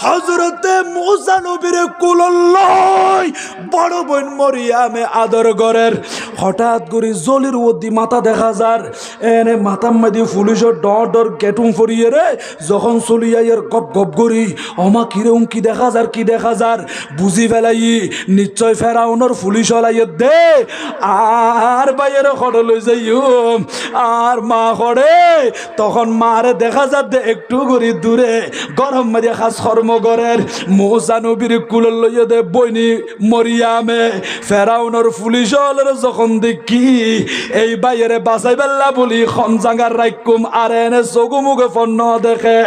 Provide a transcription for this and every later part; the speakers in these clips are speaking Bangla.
হযরতে মূসা নবীর কুলল্লয় বড় বোন মরিয়ামে আদর করের হঠাৎ করে জলির ওদি মাথা দেখা যার এনে মাথার মধ্যে পুলিশের ডর ডর কেটুম ফরিয়ে রে যখন চলিয়াইয়ের গপ গপ করি অমা কিরম কি দেখা যার কি দেখা যার বুঝি ফেলাই নিশ্চয় ফেরাউনের পুলিশ হলাইয়ে দে আর বাইরে খড় লই যাইম আর মা খড়ে তখন মারে দেখা যার দে একটু করি দূরে গরম মাঝে খাস কর্ম করের মূসা নবীর কুলে লইয়ে দে বইনি মরিয়ামে ফেরাউনের পুলিশ হলের যখন দেখি এই বাইরে বাসাই বেল্লা বলি খমজাঙ্গার রাইকুম আর এনে চগু মুখে ফন্ন দেখে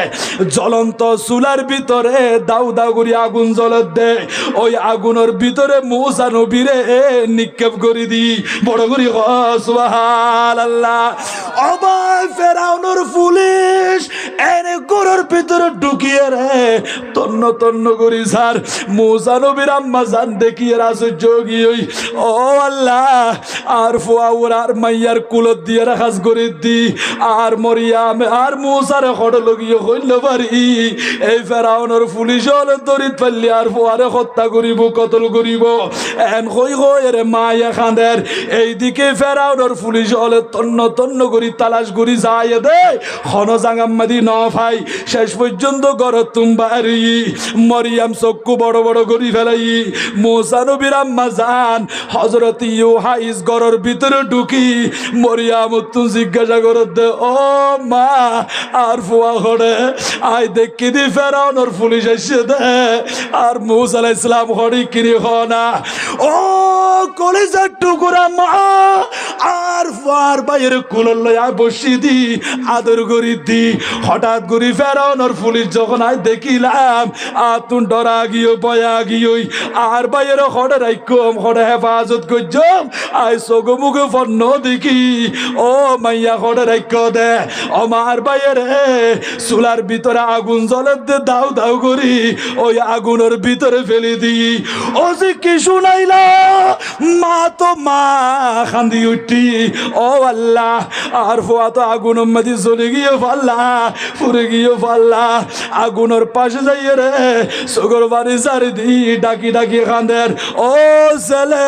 জ্বলন্ত চুলার ভিতরে দাউ দাউ করি আগুন জ্বলে দে ওই আগুনের ভিতরে মূসা নবীরে নিক্ষেপ করে দি বড় করি সুবহানাল্লাহ অবাই ফেরাউনের পুলিশ এনে গরুর ভিতরে ঢুকিয়ে রে তন্ন তন্ন করি স্যার মূসা নবীর আম্মা জান দেখিয়ে আশ্চর্য গিয়ে ও আল্লাহ আর ফুয়াউর আর মাইয়ার কুলত দিয়ে রাখাস করে দি আর মরিয়াম আর মূসার খড় লগিয়ে হইল পারি এই ফেরাউনের পুলিশ হলে দরিত পারলি আর ফুয়ারে হত্যা করিব কতল করিব এন হই হই রে মায়া খাঁদের এইদিকে ফেরাউনের পুলিশ হলে তন্ন তন্ন করি তালাশ করি যায় দে খন জাঙ্গাম্মাদি ন ভাই শেষ পর্যন্ত গড় তুমবারি মরিয়াম চক্ষু বড় বড় করি ফেলাই মূসা নবীর আম্মা জান হযরত ইউহাইস গড়ের ভিতরে ঢুকি মরিয়াম তু জিজ্ঞাসা করে দে ও মা আর ফুয়া খড়ে আই দেখি দি ফেরাউনের পুলিশ এসে দে আর মূসা আলাইহিস সালাম খড়ি কিরি হনা ও কলিজার টুকরা মা আর ফুয়ার বাইরে কুলল লইয়া বসি দি আদর করি দি হঠাৎ করি ফেরাউনের পুলিশ যখন আই দেখিলাম আতুন ডরা গিয়ে বয়া গিয়ে আর বাইরে খড়ে রাইকম খড়ে হেফাজত করছম আই চগু মুখে ফন্ন দেখি ও মাইয়া খড়ে রাইক দে আমার বাইরে চুলার ভিতরে আগুন জ্বলে দে দাউ দাউ করি ওই আগুনের ভিতরে ফেলে দি ও যে কি শুনাইলা মা তো মা খান্দি উঠি ও আল্লাহ আর ফুয়া তো আগুনের মধ্যে জ্বলে গিয়ে ফাল্লা পুরে গিয়ে ফাল্লা আগুনের পাশে যাইয়ে রে সুগর বাড়ি সারি দি ডাকি ডাকি খান্দের ও ছেলে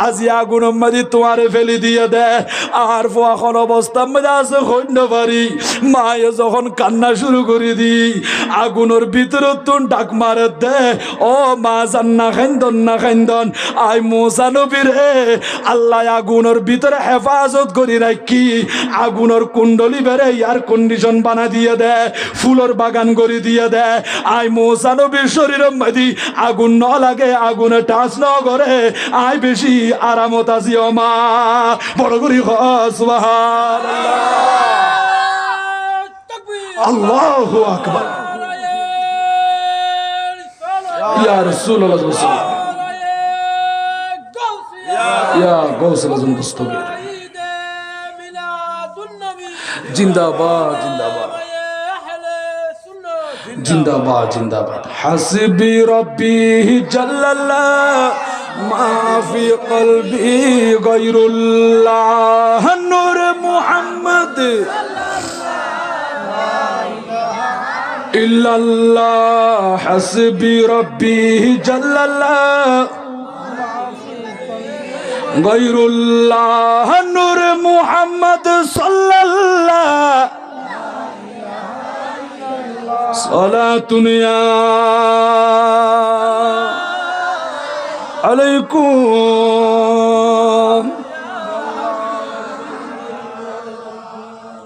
আজি আগুনের মধ্যে তোমারে ফেলে দিয়ে দে আর ফুয়া কোন অবস্থার মধ্যে আছে খন্ড পারি মায়ে যখন কান্না শুরু করে দি আগুনের ভিতরে তুন ডাক মারে দে ও মা জান্না খাইন্দন না খাইন্দন আই মূসা নবীরে আল্লাহ আগুনের ভিতরে হেফাজত করি রাখি আগুনের কুণ্ডলি বেড়ে ইয়ার কন্ডিশন বানা দিয়ে দে ফুলের বাগান করে দিয়ে দে আই মূসা নবীর শরীরের মধ্যে আগুন ন লাগে আগুনে টাচ ন করে আই বেশি আরামত আছি ও মা বড় করি সুবহানাল্লাহ আল্লাহু আকবার ইয়া রাসূলুল্লাহ ইয়া গাউসুল আজম দস্তগীর জিন্দাবাদ জিন্দাবাদ জিন্দাবাদ জিন্দাবাদ হাসবি রব্বি জাল্লাল্লাহ মা ফি কলবি গায়রুল্লাহ নূর মুহাম্মদ ইল্লাল্লাহ হাসবি রব্বি জাল্লাল্লাহ গায়রুল্লাহ নূর মুহাম্মদ সাল্লাল্লাহ সালাতুন ইয়া আলাইকুম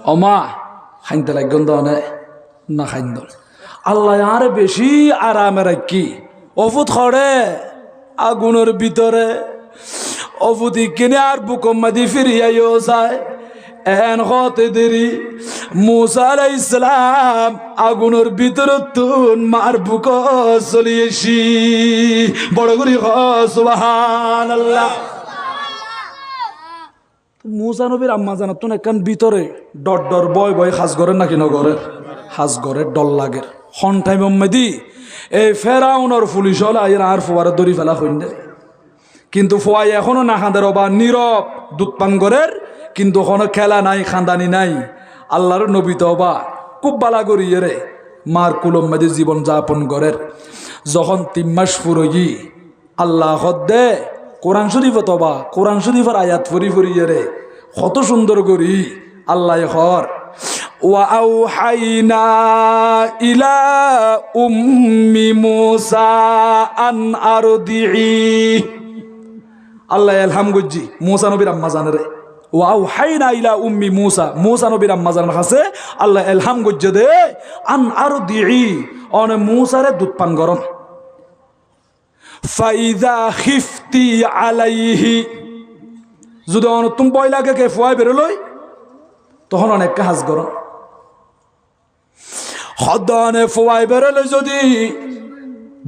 ওমা খাইতে লাগন দনে না খাইন্দ আল্লাহ আর বেশি আরামে রাখি অফুত খড়ে আগুনের ভিতরে অফুতি কিনে আর বুকম্মাদি ফিরিয়াইও যায় এন হতে দেরি মূসা আলাইহিস সালাম আগুনের ভিতরে তুন মার বুক চলিয়েছি বড় করি সুবহানাল্লাহ মূসা নবীর আম্মা জানাত তো একখান ভিতরে ডর ডর বয় বয় হাজ করে নাকি নগরে হাজ করে ডর লাগে হন টাইম মেদি এই ফেরাউনের পুলিশ হল আর ফোয়ারে দড়ি ফেলা হইন কিন্তু ফোয়াই এখনো না খাঁদের বা নীরব দুধ পান করের কিন্তু কোনো খেলা নাই খান্দানি নাই আল্লাহর নবী তো বা খুব বালা করিয়ে রে মার কুলম মাঝে জীবন যাপন করের যখন 3 মাস ফুরই আল্লাহ হদ্দে কোরআন শরীফ অথবা কোরআন শরীফের আয়াত ফুরি ফুরিয়ে রে কত সুন্দর করি আল্লাহ হর وأوحينا إلى أم موسى أن أرضعيه আল্লাহ এলহাম গজ্জি মুসা নবীর আম্মা জানে ওয়াউহাইনা ইলা উম্মি মুসা মুসা নবীর আম্মা জানার কাছে আল্লাহ এলহাম গজ্জে দে আন আরদিই অনে মুসারে দুধ পান গরম ফাইদা খিফতি আলাইহি যদি অন তুমি ভয় লাগে কে ফুয়াই বেরোলই তখন অনেক কাজ গরম হদনে ফুয়াই বেরোলে যদি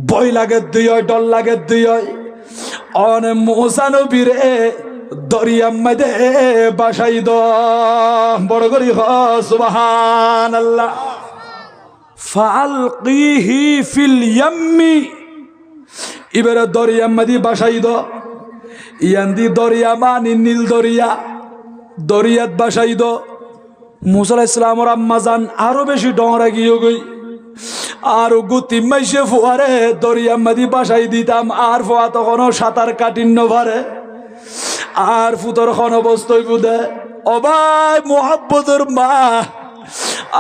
ভয় লাগে দুই হয় ডর লাগে দুই হয় অনে মুসা নবীরে দরিয়ার মধ্যে বাসাই দ বড় করি সুবহানাল্লাহ ফালকিহি ফিল ইয়াম্মি এবারে দরিয়ার মধ্যে বাসাই দ ইয়ান্দি দরিয়া মানি নীল দরিয়া দরিয়াত বাসাই দ মুসা আলাইহিস সালামের আম্মা জান আরো বেশি ডরা গিয়ে গই আর গুতি মাইসে ফুয়ারে দরিয়ার মধ্যে বাসাই দিতাম আর ফুয়া তখন সাঁতার কাটিন্ন পারে আর ফুতর খন অবস্থায় বুদে অবাই মোহাব্বতের মা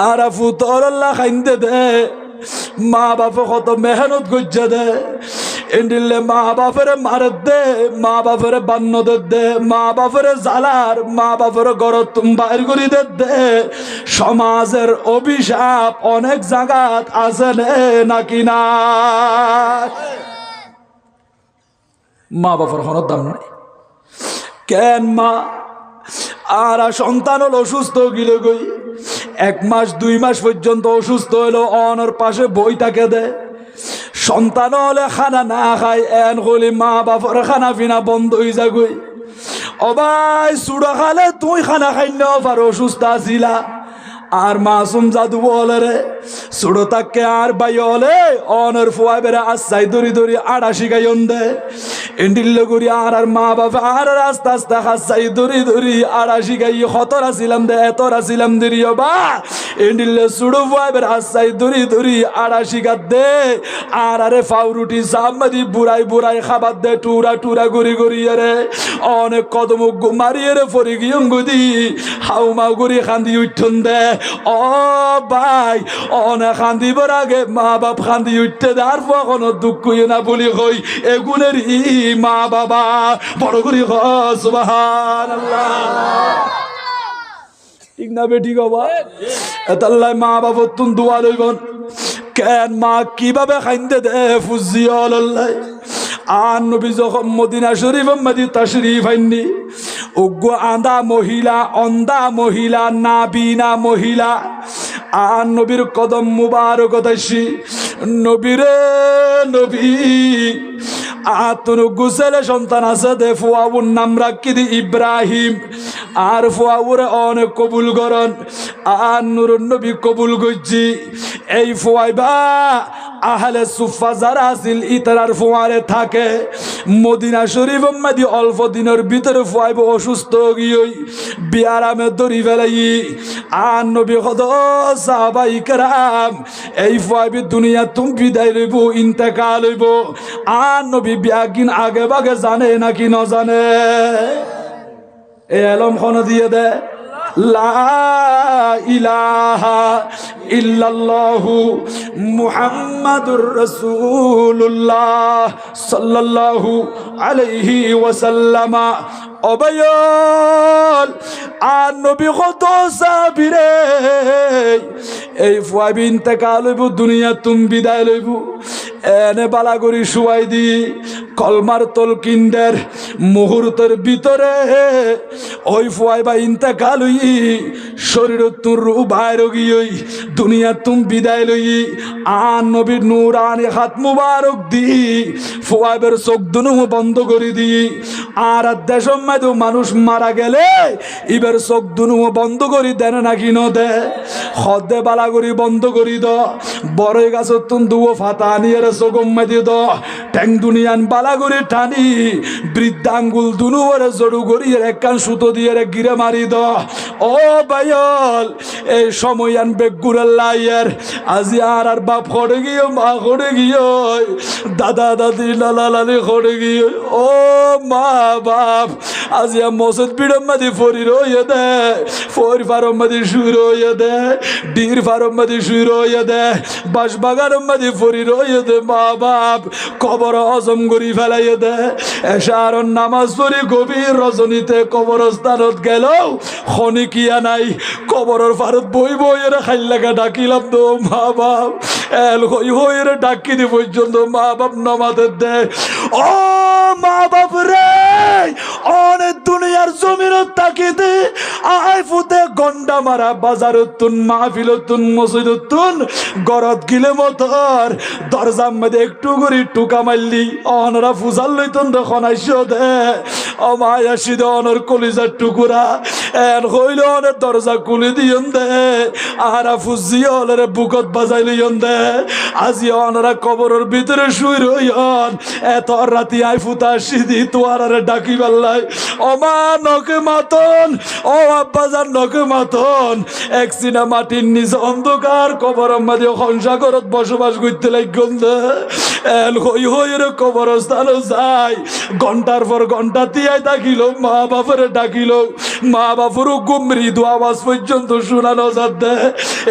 আর ফুতর আল্লাহ খাইন্দে দে মা বাপে কত মেহনত গজ্জা দে এন্ডিলে মা বাপের মারে দে মা বাপের বান্নদ দে মা বাপের জালার মা বাপের গরত বাইর করি দে সমাজের অভিশাপ অনেক জায়গাত আছে নাকি না মা বাপের হন দাম নাই কেন মা আর সন্তান হলো অসুস্থ গিলে গই 1 মাস 2 মাস পর্যন্ত অসুস্থ হলো অনর পাশে বই তাকে দেয় সন্তান হলে খানা না খায় এন হলে মা বাপর খানা পিনা বন্ধ হয়ে যাগই অবাই চুড়া খালে তুই খানা খাই না পারো অসুস্থ আছিলা আর মাসুম জাদু বলে রে ছোড়ো তাকে আর বাই হলে অনর ফুয়াই বেড়ে আসাই দড়ি দড়ি আড়া শিখাইন দে এন্ডিল্ল করি আর মা বাবা আর আস্তে আস্তে হাসাই দড়ি দড়ি আড়া শিখাই হতরা ছিলাম দে এতরা ছিলাম দেরি বা এন্ডিল্লে ছোড়ো ফুয়াই বেড়ে আসাই দড়ি দড়ি আড়া শিখাত দে আর আরে ফাউরুটি সামদি বুড়াই বুড়াই খাবার দে টুরা টুরা গড়ি গড়ি রে অনেক কদম মারিয়ে রে ফরি গিয়ং গদি হাউ মাউ গড়ি খান্দি উঠন দে ও ভাই অনেক খান্দিবার আগে মা বাপ খান্দি উঠতে আর কোনো দুঃখ না বলি হই এগুনের ই মা বাবা বড় করি সুবহানাল্লাহ ঠিক না বেটি বাবা এতাল্লাই মা বাবা তুন দোয়া লইবন কেন মা কিভাবে খাইন্দে দে ফুজিয়াল্লাহ আর নবী যখন মদিনা শরীফ মদি তাশরীফ আইনি উগ্র আন্দা মহিলা অন্ধা মহিলা নাবিনা মহিলা আর নবীর কদম মুবারক দাসি নবীরে নবী আতুন গুসেলে সন্তান আছে দে ফুয়াউর নাম রাখি দি ইব্রাহিম আর ফুয়াউরে অনেক কবুল করন আর নুরুন নবী কবুল গজ্জি এই ফুয়াইবা আহলে সুফা যারা আছিল ইতারার ফুয়ারে থাকে মদিনা শরীফ মধ্যে অল্প দিনের ভিতরে ফুয়াইব অসুস্থ গিয়ে বিয়ারামে দড়ি ফেলাই আর নবী কত সাহাবাই কেরাম এই ফুয়াইবি দুনিয়া তুমি বিদায় লইব ইন্তেকাল হইব আর নবী বিয়াকিন আগে বাগে জানে নাকি ন জানে এই আলম খন দিয়ে দে লা ইলাহা ইল্লাল্লাহু মুহাম্মাদুর রাসূলুল্লাহ সাল্লাল্লাহু আলাইহি ওয়াসাল্লাম অবয়ল আর নবী কত সাবিরে এই ফুয়াবি ইন্তেকাল হইব দুনিয়া তুমি বিদায় লইব এনে বালা করি শুয়াই দি কলমার তলকিন্দের মুহূর্তের ভিতরে ওই ফুয়াইবা ইন্তেকাল হই শরীর তোর রূপ বাইর গিয়ে দুনিয়া তুমি বিদায় লই আর নবীর নূরানি হাত মুবারক দি ফুয়াইবের চোখ দুনু বন্ধ করে দি আর দেশম মাদু মানুষ মারা গেলে এবার চোখ দুনু বন্ধ করি দেন নাকি ন দে হদে বালা করি বন্ধ করি দ বড় গাছ তুন দুও ফাতা নিয়ে চোখম মাদি দ ট্যাং দুনিয়ান বালা করে টানি বৃদ্ধাঙ্গুল দুনু ওরে জড়ু করি একখান সুতো দিয়ে গিরে মারি দ ও ভাই গিয়ল এই সময় আনবে গুড়াল লাইয়ার আজি আর বাপ খড়ে গিয়ে মা খড়ে গিয়ে দাদা দাদি লালা লালি খড়ে গিয়ে ও মা বাপ আজি মসজিদ বিড়ম মাদি ফরি রইয়ে দে ফরি ফারম মাদি শুই রইয়ে দে ডির ফারম মাদি শুই রইয়ে দে বাস বাগারম মাদি ফরি রইয়ে দে মা বাপ কবর হজম করি ফেলাইয়ে দে এশার নামাজ পড়ি গভীর রজনীতে কবরস্থানত গেল খনিকিয়া নাই কবরের ফারত বই বইয়ের খাইল লাগা ডাকিলাম তো মা বাপ এল হই হইয়ের ডাকি দি পর্যন্ত মা বাপ নমাদের দে ও মা বাপ রে অনেক দুনিয়ার জমিনত তাকিতে আই ফুতে গন্ডা মারা বাজারতুন মাহফিলতুন মসজিদতুন গরত গিলে মতর দরজার মধ্যে একটু করে টুকা মারলি অনরা ফুজাল লইতন দেখুন আইসো দে ও মায়া সিদে অনর কলিজার টুকুরা এর হইল অনের দরজা খুলে দিয়ন দে আর ফুজি অনরে বুকত বাজাই লইয়ন দে আজি অনরা কবরের ভিতরে শুই রইয়ন এত রাতি আই ফুতা সিদি তোয়ারে ডাকি পাল্লাই ও মা নকে মাতন ও আব্বাজান নকে মাতন এক সিনা মাটির নিজ অন্ধকার কবরের মাঝে সংসাগরত বসবাস করতে লাগন দে এল হই হই রে কবরস্থান যাই ঘন্টার পর ঘন্টা তিয়াই ডাকিল মা বাপরে ডাকিল মা বাপরও গুমৃদু আওয়াজ পর্যন্ত শোনানো যাচ্ছে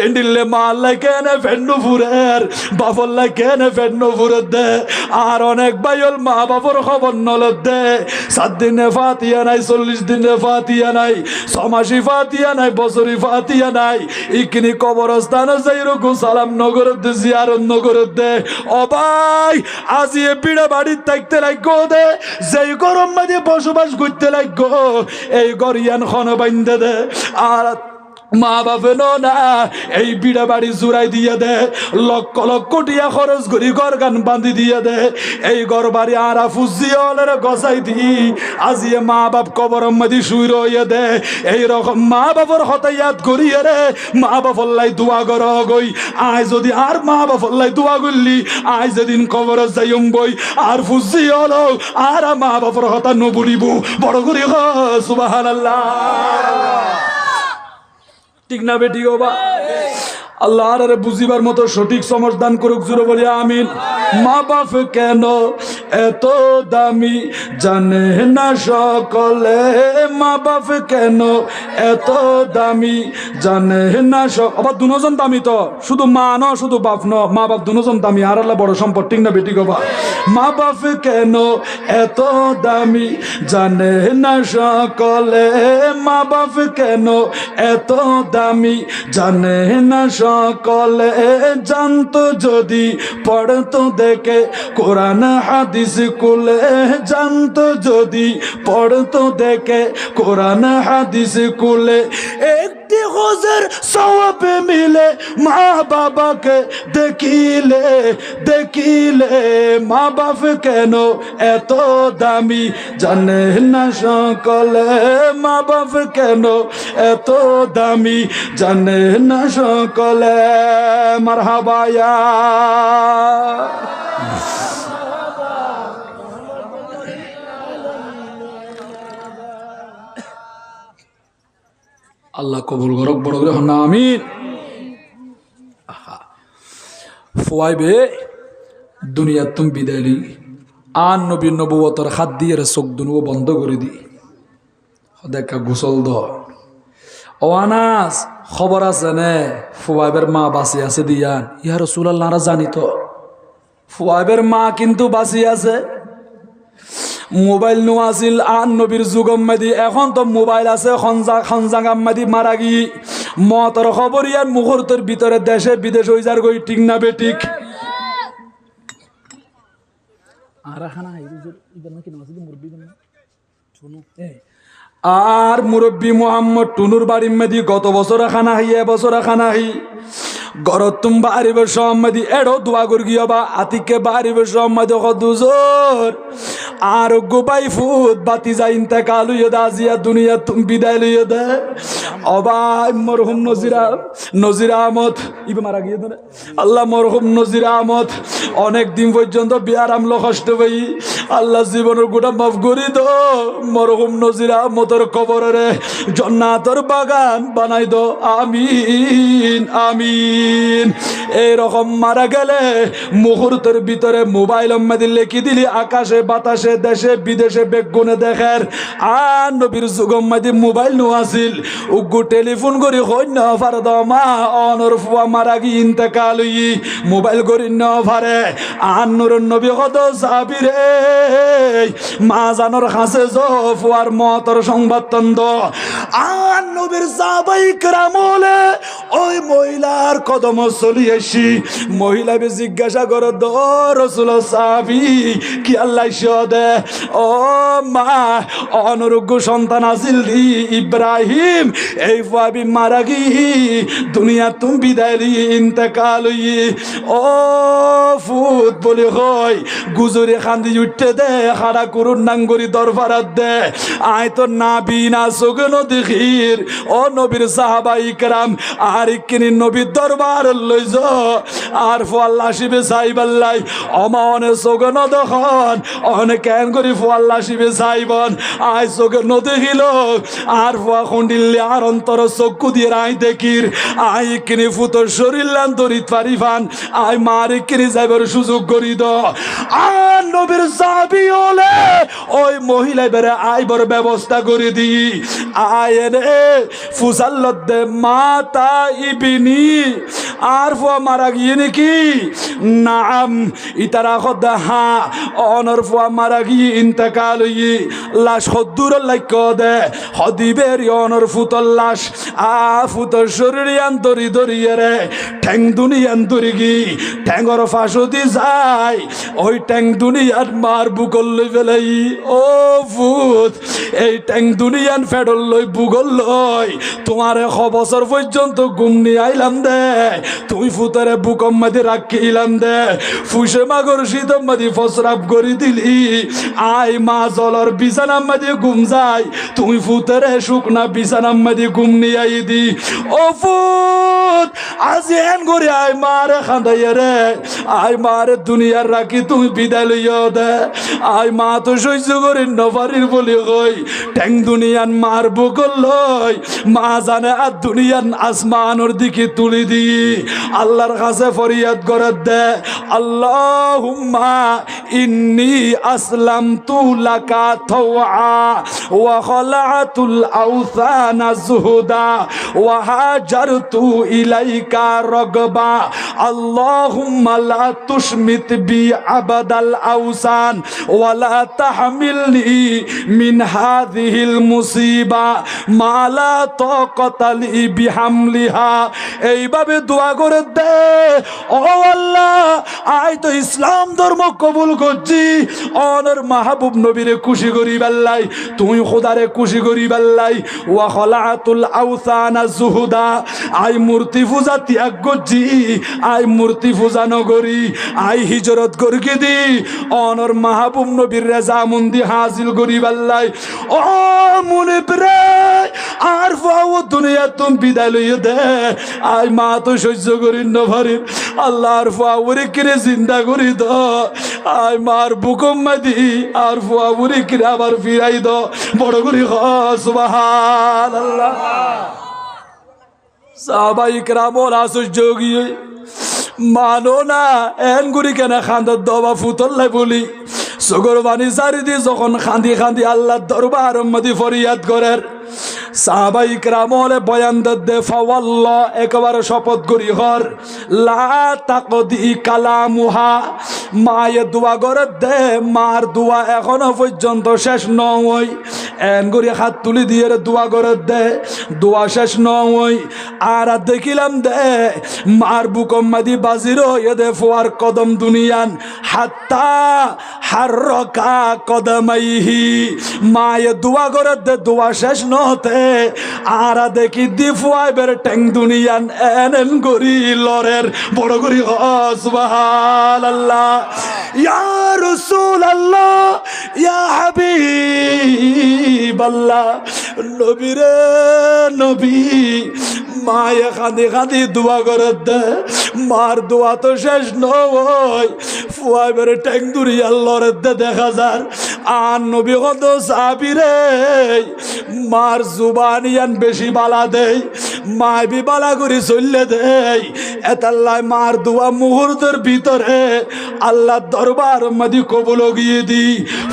এন্ডিলে মা আল্লাহ কেনে ফেন্নু ফুরের বাপল্লাই কেনে ফেন্নু ফুরের দে আর অনেক বাইল মা বাপর খবর নলত দে 7 দিনে ফাতিয়া নাই 40 দিনে ফাতিয়া নাই 6 মাসি ফাতিয়া নাই বছরি ফাতিয়া নাই ইকনি কবরস্থানে যাই রকম সালাম নগর দে জিয়ারত নগর দে ও ভাই আজি এ পিড়া বাড়ির থাকতে লাগো দে যেই গরম মাঝে বসবাস করতে লাগো এই গরিয়ান খন বাইন্দে দে আর মা বাপে না এই বিড়া বাড়ি জোড়াই দিয়ে দে লক্ষ লক্ষ টিয়া খরচ করি ঘর গান বাঁধি দিয়ে দে এই ঘর বাড়ি আর ফুজিয়লের গসাই দি আজি মা বাপ কবরম মাদি শুই রইয়ে দে এই রকম মা বাপর হতায়াত করিয়ে রে মা বাপল্লাই দোয়া কর গই আয় যদি আর মা বাপল্লাই দোয়া করলি আয় যেদিন কবর যাইম বই আর ফুজিয়ল আর মা বাপর হতা নবুলিব বড় করি সুবহানাল্লাহ ঠিক না বেটি গো বা আল্লাহ আরে বুঝিবার মতো সঠিক সমঝ দান করুক জুড়ে বলি আমিন মা বাপ কেন এত দামি জানে না সকলে মা বাপ কেন এত দামি জানে না আবার দুজন দামি তো শুধু মা ন শুধু বাপ ন মা বাপ দুজন দামি আর আল্লাহ বড় সম্পদ ঠিক না বেটি গো বা মা বাপ কেন এত দামি জানে না সকলে মা বাপ কেন এত দামি জানে না সকলে জানতো যদি পড়তো দেখে কোরআন হাদিস কুলে জানতো যদি পড়তো দেখে কোরআন হাদিস কুলে একটি হজের সওয়াবে মিলে মা বাবাকে দেখিলে দেখিলে মা বাপ কেন এত দামি জানে না সকলে মা বাপ কেন এত দামি জানে না সকলে মারহাবায়া আল্লাহ কবুল করক বড় করে হন আমিন ফুয়াইবে দুনিয়া তুমি বিদায়লি আন নবী নবুয়তর হাত দিয়ে চোখ দুনুও বন্ধ করে দি দেখা গোসল দ ও আনাস খবর আছে নে ফুয়াইবের মা বাঁচি আছে দিয়ান ইয়া রাসূলুল্লাহ জানি তো ফুয়াইবের মা কিন্তু বাঁচি আছে মোবাইল নো আছিল আন নবীর যুগম মাদি এখন তো মোবাইল আছে খনজাঙ্গাম মাদি মারা গি মতর খবর ইয়ার মুহূর্তের ভিতরে দেশে বিদেশ হই যার গই ঠিক না বেঠিক আর মুরব্বী মোহাম্মদ টুনুর বাড়ির মেদি গত বছর খানা হাই এবছর খানা হাই গরত তুম বাড়িবে সম্মাদি এড়ো দোয়া করি গিয়া বা আতিকে বাড়িবে সম্মাদি দুজোর আর গোবাই ফুট বাতি যা ইন্তেকাল হইয়া দা আজিয়া দুনিয়া তুমি বিদায় লইয়া দে অবাই মরহুম নজির আহমদ ইবে মারা গিয়ে দেন আল্লাহ মরহুম নজির আহমদ অনেক দিন পর্যন্ত বিয়ার আমলো কষ্ট পাই আল্লাহ জীবনের গোটা মাফ করি দো মরহুম নজির আহমদের কবরে জান্নাতের বাগান বানাই দো আমিন আমিন। এইরকম মারা গেলে মুহূর্তের ভিতরে মোবাইল মেদি লেখি দিলি আকাশে বাতাসে দেশে বিদেশে বেগুনে দেখের আর নবীর যুগম মেদি মোবাইল নো আসিল উগু টেলিফোন করি হইন পারে দমা অনর ফুয়া মারা গি ইন্তেকাল হই মোবাইল করি ন পারে আর নূর নবী কত সাবিরে মা জানর হাসে জ ফুয়ার মতর সংবাদ তন্দ আর নবীর সাহাবাই কেরামলে ওই মহিলার কদম চলি আসি মহিলা বে জিজ্ঞাসা করে দ রসুল সাহাবি কি আল্লাহ দে ও মা অনরোগ্য সন্তান আসিল দি ইব্রাহিম এই ফাবি মারা গি দুনিয়া তুমি বিদায় লি ইন্তেকাল হই ও ফুট বলে হয় গুজরে খান্দি উঠতে দে খাড়া করুন নাঙ্গরি দরবারাত দে আয় তো নাবি না সগন দেখির ও নবীর সাহাবাই کرام আর কিনি নবীর দরবার লই য আর ফল্লা শিবে সাইবাল্লাই অমনে সগন দখন অনে কেন করি ফল্লা শিবে সাইবন আয় সগন দেখিল আর ফুয়া খন্ডিল্লে আর অন্তর চক্ষু দিয়ে আই দেখির আই কিনি ফুতর শরীর লান দরিত পারিফান আয় মারে কিনি যাইবার সুযোগ করি দ আর নবীর সাহাবী হলে ওই মহিলা বেরে আইবার ব্যবস্থা করে দি আয় রে ফুসাল্লত দে মাতা ইবিনি আর ফুয়া মারা গিয়ে নাকি নাম ইতারা খদ হা অনর ফুয়া মারা গিয়ে ইন্তেকাল হই লাশ হদ্দুর লাইক দে হদিবের অনর ফুতর লাশ আ ফুতর শরীর আন্তরি দরিয়ে রে ঠ্যাং দুনিয়ান দরি গি ঠ্যাংর ফাঁসতি যায় ওই ঠ্যাং দুনিয়ার মার বুকল লই ফেলাই ও ফুত এই ঠ্যাং দুনিয়ান ফেডল লই বুগল লই তোমারে খ বছর পর্যন্ত ঘুম নিয়ে আইলাম দে তুই ফুতরে বুকম মাদি রাখিলাম দে ফুসে মাগর শীতম মাদি ফসরাপ করি দিলি আই মা জলর বিছানাম মাদি ঘুম যায় তুই ফুতরে শুকনা বিছানাম মাদি ঘুম নিয়ে আই দি ও ফুত আজি এন করে আই মারে খান্দাইয়া রে আই মারে দুনিয়ার রাখি তুই বিদায় লইয়া দে আই মা তো সহ্য করি নবারির বলি কই ঠ্যাং দুনিয়ান মার বুকল লই মা জানে আর দুনিয়ান আসমানোর দিকে তুলি দি আল্লাহর কাছে ফরিয়াদ করে দে আল্লাহুম্মা ইন্নী আসলামতু লাকা তাওয়া ওয়া খলাতুল আওসানা যুহুদা ওয়া হাজারতু ইলাইকা রগবা আল্লাহুম্মা লা তুশমিত বি আবাদাল আওসান ওয়া লা তাহমিলনি মিন হাযিহিল মুসিবা মা লা তাকাতা লি বিহামলিহা এইভাবে দোয়া করে দে ও আল্লাহ আই তো ইসলাম ধর্ম কবুল করছি অনর মাহবুব নবীরে খুশি করি বাল্লাই তুই খোদারে খুশি করি বাল্লাই ওয়া খলাতুল আওসানা যুহুদা আই মূর্তি পূজা ত্যাগ করছি আই মূর্তি পূজা নগরী আই হিজরত করকে দি অনর মাহবুব নবীর রেজা মন্দি হাসিল করি বাল্লাই ও মনে প্রে আর ফাও দুনিয়া তুমি বিদায় লইয়া দে আই মা তো সহ্য করি না পারি আল্লাহর ফাওরে কিরে জিন্দা করি দ আই মার বুকম মাদি আর ফাওরে কিরে আবার ফিরাই দ বড় করি সুবহানাল্লাহ। সাহাবাই کرام ওরা সহ্য গিয়ে মানো না এন গুরি কেন খান্দর দবা ফুতল্লাই বলি সগর বাণী সারি দি যখন খান্দি খান্দি আল্লাহ দরবার মধ্যে ফরিয়াদ করেন সাহাবাই کرام বয়ান দে ফাওয়াল্লাহ একবার শপথ করি হর লা তাকদি কালামুহা মায়ে দোয়া করে দে মার দোয়া এখনো পর্যন্ত শেষ নয় এন করে হাত তুলি দিয়ে দোয়া করে দে দোয়া শেষ নয় আর দেখিলাম দে মার বুকম্মাদি বাজির দে ফোয়ার কদম দুনিয়ান হাত্তা হারকা কদমাইহি মায়ে দোয়া করে দে দোয়া শেষ নহতে আর দেখি দি ফুয়াইবের ট্যাং দুনিয়ান এন গরি লরের বড় করি সুবহানাল্লাহ ইয়া রাসূলুল্লাহ ইয়া হাবিবাল্লাহ নবী রে নবী মায়ে কাঁদি কাঁদি দোয়া করে দে মার দোয়া তো শেষ নয় ফুয়াইবের ট্যাং দুনিয়ান লরের দে দেখা যার আর নবী কত সাহাবীরে মার জুবানিয়ান বেশি বালা দেয় মায় বি বালা করে চললে দেয় এতাল্লাহ মার দোয়া মুহূর্তের ভিতরে আল্লাহ দরবার মাদি কবুল গিয়ে দি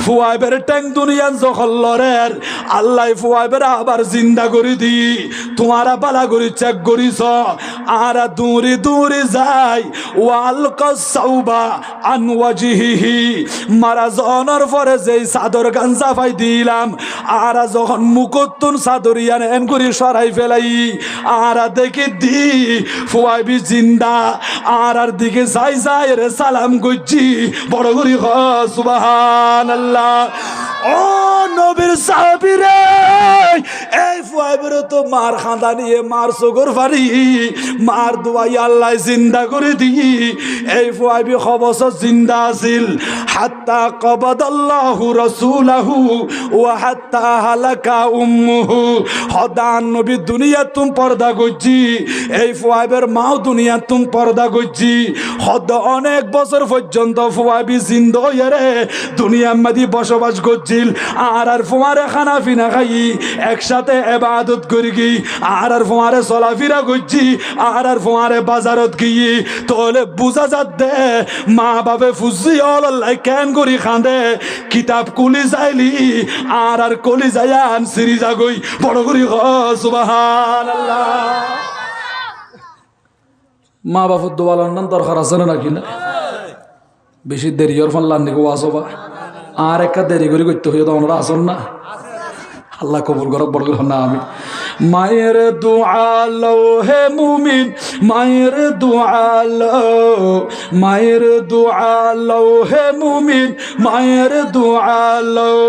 ফুয়াইবের ট্যাং দুনিয়ান যখন লরের আল্লাহ ফুয়াইবের আবার জিন্দা করে দি তোমারা বালা করে চেক করিস আর দূরে দূরে যাই ওয়াল কাসাউবা আন ওয়াজিহি মারা জনের পরে যেই চাদর গাঞ্জা পাই দিলাম আর যখন মুকত্তুন চাদরিয়ান এন করে সরাই ফেলাই আর দেখে দি ফুয়াইবি জিন্দা আর দিকে যাই যাই রে সালাম করছি বড় করি সুবহানাল্লাহ ও নবীর সাহাবী রে এই ফুয়াইবের তো মার খান্দা নিয়ে মার সগর ফারি মার দোয়াই আল্লাহ জিন্দা করে দি এই ফুয়াইবি খবস জিন্দা আছিল হাত্তা কবাদাল্লাহু রাসূলাহু ওয়া হাত্তা হালাকা উম্মুহু হদান নবী দুনিয়া তুম পর্দা করছি এই ফুয়াইবের মাও দুনিয়া তুম পর্দা করছি হদ অনেক বছর পর্যন্ত ফুয়াইবি জিন্দা রে দুনিয়া মাদি বসবাস করছিল আর ফুয়ারে খানা পিনা খাই একসাথে ইবাদত করি কি আর ফুয়ারে চলাফেরা করছি আর ফুয়ারে বাজারত গিয়ে তোলে বুঝা যাচ্ছে মা বাপে ফুসি আল্লাহ কেন করি খান্দে কিতাব কুলি যাইলি আর কলি যায়ান সিরি যাগই বড় করি সুবহানাল্লাহ মা বাপর দোয়ালার নাম দরকার আছে নাকি না বেশি দেরি ওর ফানলান নাকি ওয়াসবা আর একটা দেরি করে করতে হয়ে তো আমরা আসন না আল্লাহ কবুল করক বড় করে না আমি মায়ের দোয়া লও হে মুমিন মায়ের দোয়া লও মায়ের দোয়া লও হে মুমিন মায়ের দোয়া লও